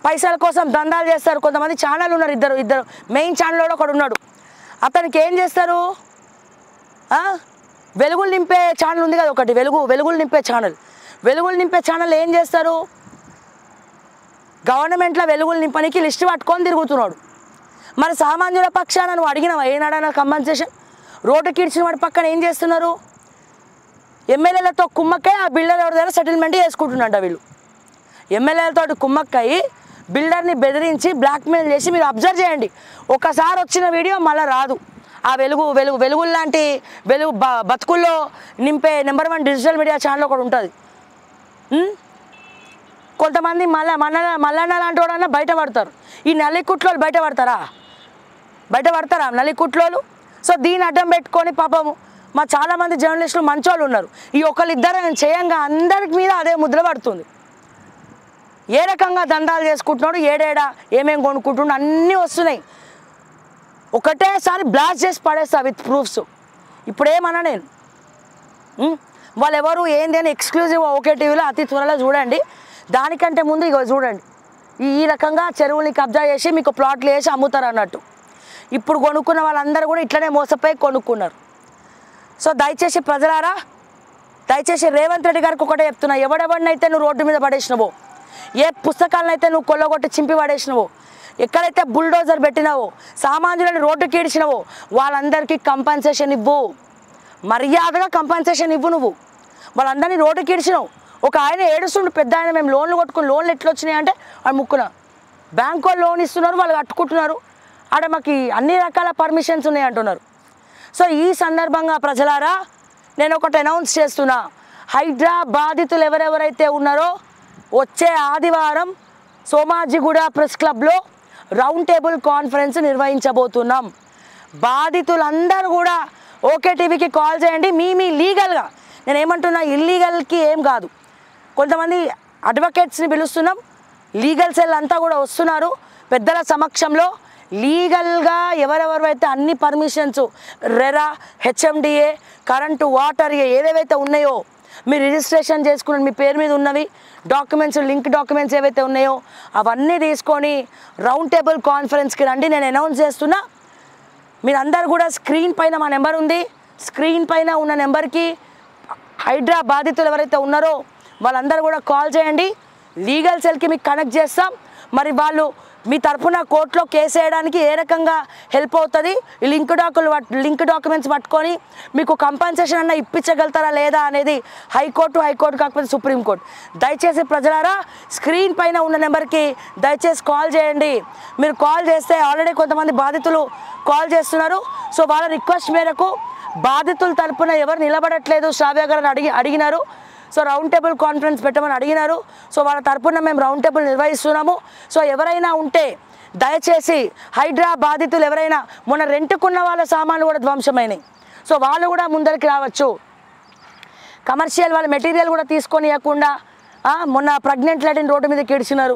పైసల కోసం దందాలు చేస్తారు. కొంతమంది ఛానల్ ఉన్నారు, ఇద్దరు మెయిన్ ఛానల్ కూడా ఒకడు ఉన్నాడు. అతనికి ఏం చేస్తారు? వెలుగులు నింపే ఛానల్ ఉంది కదా ఒకటి, వెలుగులు నింపే ఛానల్ ఏం చేస్తారు? గవర్నమెంట్లో వెలుగులు నింపనికి లిస్ట్ పట్టుకొని తిరుగుతున్నాడు. మరి సామాన్యుల పక్షాన నువ్వు అడిగినవా ఏనాడైనా కంపెన్సేషన్? రోడ్డుకి ఇచ్చిన వాడి పక్కన ఏం చేస్తున్నారు? ఎమ్మెల్యేలతో కుమ్మక్కై ఆ బిల్డర్ ఎవరి దగ్గర సెటిల్మెంట్ చేసుకుంటున్నాడు. వీళ్ళు ఎమ్మెల్యేలతో కుమ్మక్కై బిల్డర్ని బెదిరించి బ్లాక్మెయిల్ చేసి, మీరు అబ్జర్వ్ చేయండి, ఒకసారి వచ్చిన వీడియో మళ్ళీ రాదు. ఆ వెలుగులు లాంటి బతుకుల్లో నింపే నెంబర్ 1 డిజిటల్ మీడియా ఛానల్ ఒకటి ఉంటుంది. కొంతమంది మల్లన్న లాంటి వాడన్నా బయటపడతారు. ఈ నల్లికుట్లోళ్ళు బయటపడతారా నల్లికుట్లోళ్ళు? సో దీన్ని అడ్డం పెట్టుకొని పాపము మా చాలామంది జర్నలిస్టులు మంచోళ్ళు ఉన్నారు. ఈ ఒకళ్ళిద్దరు నేను చేయంగా అందరికి మీద అదే ముద్ర పడుతుంది. ఏ రకంగా దందాలు చేసుకుంటున్నాడు, ఏడేడా ఏమేం కొనుక్కుంటున్నాడు అన్నీ వస్తున్నాయి. ఒకటేసారి బ్లాస్ట్ చేసి పడేస్తా విత్ ప్రూఫ్స్. ఇప్పుడేమన్నా నేను వాళ్ళు ఎవరు ఏంది అని ఎక్స్క్లూజివ్ ఓకే టీవీలో అతి త్వరలో చూడండి. దానికంటే ముందు ఇగో చూడండి, ఈ రకంగా చెరువుని కబ్జా చేసి మీకు ప్లాట్లు వేసి అమ్ముతారు అన్నట్టు. ఇప్పుడు కొనుక్కున్న వాళ్ళందరూ కూడా ఇట్లనే మోసపోయి కొనుక్కున్నారు. సో దయచేసి ప్రజలారా, దయచేసి రేవంత్ రెడ్డి గారికి ఒకటే చెప్తున్నా, ఎవడెవడినైతే నువ్వు రోడ్డు మీద పడేసినవో, ఏ పుస్తకాలనైతే నువ్వు కొల్లగొట్టి చింపి పడేసినవో, ఎక్కడైతే బుల్డోజర్ పెట్టినావో, సామాన్యులను రోడ్డుకి ఈడ్చినవో వాళ్ళందరికీ కంపెన్సేషన్ ఇవ్వు. మర్యాదగా కంపెన్సేషన్ ఇవ్వు. నువ్వు వాళ్ళందరినీ రోడ్డుకి ఈడ్చినావు. ఒక ఆయన ఏడుస్తుండు, పెద్ద ఆయన, మేము లోన్లు కొట్టుకుని లోన్లు ఎట్లా వచ్చినాయి అంటే వాళ్ళు ముక్కున బ్యాంకు వాళ్ళు లోన్ ఇస్తున్నారు, వాళ్ళు కట్టుకుంటున్నారు, ఆడ మాకు అన్ని రకాల పర్మిషన్స్ ఉన్నాయి అంటున్నారు. సో ఈ సందర్భంగా ప్రజలారా నేను ఒకటి అనౌన్స్ చేస్తున్నా, హైడ్రా బాధితులు ఎవరెవరైతే ఉన్నారో వచ్చే ఆదివారం సోమాజిగూడ ప్రెస్ క్లబ్లో రౌండ్ టేబుల్ కాన్ఫరెన్స్ నిర్వహించబోతున్నాం. బాధితులందరూ కూడా ఓకే టీవీకి కాల్ చేయండి. మీ లీగల్గా, నేను ఏమంటున్నా, ఇల్లీగల్కి ఏం కాదు, కొంతమంది అడ్వకేట్స్ని పిలుస్తున్నాం, లీగల్ సెల్ అంతా కూడా వస్తున్నారు పెద్దల సమక్షంలో. లీగల్గా ఎవరెవరైతే అన్ని permissions, RERA, HMDA, current, water ఏవేవైతే ఉన్నాయో మీరు రిజిస్ట్రేషన్ చేసుకున్న మీ పేరు మీద ఉన్నవి డాక్యుమెంట్స్, లింక్ డాక్యుమెంట్స్ ఏవైతే ఉన్నాయో అవన్నీ తీసుకొని రౌండ్ టేబుల్ కాన్ఫరెన్స్కి రండి. నేను అనౌన్స్ చేస్తున్నా, మీరందరూ కూడా స్క్రీన్ పైన మా నెంబర్ ఉంది, స్క్రీన్ పైన ఉన్న నెంబర్కి హైడ్రా బాధితులు ఎవరైతే ఉన్నారో వాళ్ళందరూ కూడా కాల్ చేయండి. లీగల్ సెల్కి మీకు కనెక్ట్ చేస్తాం. మరి వాళ్ళు మీ తరఫున కోర్టులో కేసు వేయడానికి ఏ రకంగా హెల్ప్ అవుతుంది, ఈ లింక్ డాక్యుమెంట్స్ పట్టుకొని మీకు కంపెన్సేషన్ అన్న ఇప్పించగలుగుతారా లేదా అనేది హైకోర్టు కాకపోతే సుప్రీంకోర్టు. దయచేసి ప్రజలారా స్క్రీన్ పైన ఉన్న నెంబర్కి దయచేసి కాల్ చేయండి. మీరు కాల్ చేస్తే ఆల్రెడీ కొంతమంది బాధితులు కాల్ చేస్తున్నారు. సో వాళ్ళ రిక్వెస్ట్ మేరకు బాధితుల తరఫున ఎవరు నిలబడట్లేదు శ్రావ్య గారు అడిగినారు. సో రౌండ్ టేబుల్ కాన్ఫరెన్స్ పెట్టమని అడిగినారు. సో వాళ్ళ తరపున మేము రౌండ్ టేబుల్ నిర్వహిస్తున్నాము. సో ఎవరైనా ఉంటే దయచేసి హైడ్రా బాధితులు ఎవరైనా మొన్న రెంట్కున్న వాళ్ళ సామాన్లు కూడా ధ్వంసమైనాయి. సో వాళ్ళు కూడా ముందరికి రావచ్చు. కమర్షియల్ వాళ్ళ మెటీరియల్ కూడా తీసుకొని ఇవ్వకుండా మొన్న ప్రెగ్నెంట్ లేడీని రోడ్డు మీదకి ఇడిచినారు,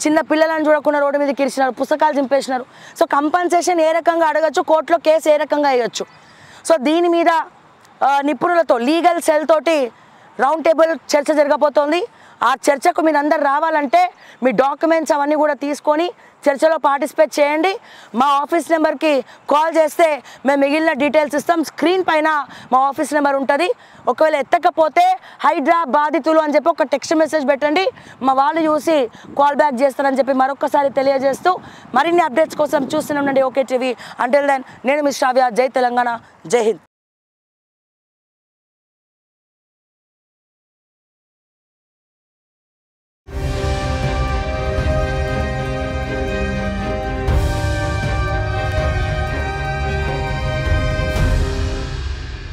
చిన్న పిల్లలను చూడకుండా రోడ్డు మీదకి ఇడిచినారు, పుస్తకాలు చింపేసినారు. సో కంపన్సేషన్ ఏ రకంగా అడగచ్చు, కోర్టులో కేసు ఏ రకంగా వేయచ్చు. సో దీని మీద నిపుణులతో లీగల్ సెల్ తోటి రౌండ్ టేబుల్ చర్చ జరగబోతోంది. ఆ చర్చకు మీరు అందరు రావాలంటే మీ డాక్యుమెంట్స్ అవన్నీ కూడా తీసుకొని చర్చలో పార్టిసిపేట్ చేయండి. మా ఆఫీస్ నెంబర్కి కాల్ చేస్తే మేము మిగిలిన డీటెయిల్స్ ఇస్తాం. స్క్రీన్ పైన మా ఆఫీస్ నెంబర్ ఉంటుంది. ఒకవేళ ఎత్తకపోతే హైడ్రా బాధితులు అని చెప్పి ఒక టెక్స్ట్ మెసేజ్ పెట్టండి, మా వాళ్ళు చూసి కాల్ బ్యాక్ చేస్తారని చెప్పి మరొకసారి తెలియజేస్తూ మరిన్ని అప్డేట్స్ కోసం చూస్తూనే ఉండండి ఓకే టీవీ. అంటిల్ దెన్ నేను మీ శ్రావ్య. జై తెలంగాణ, జై హింద్.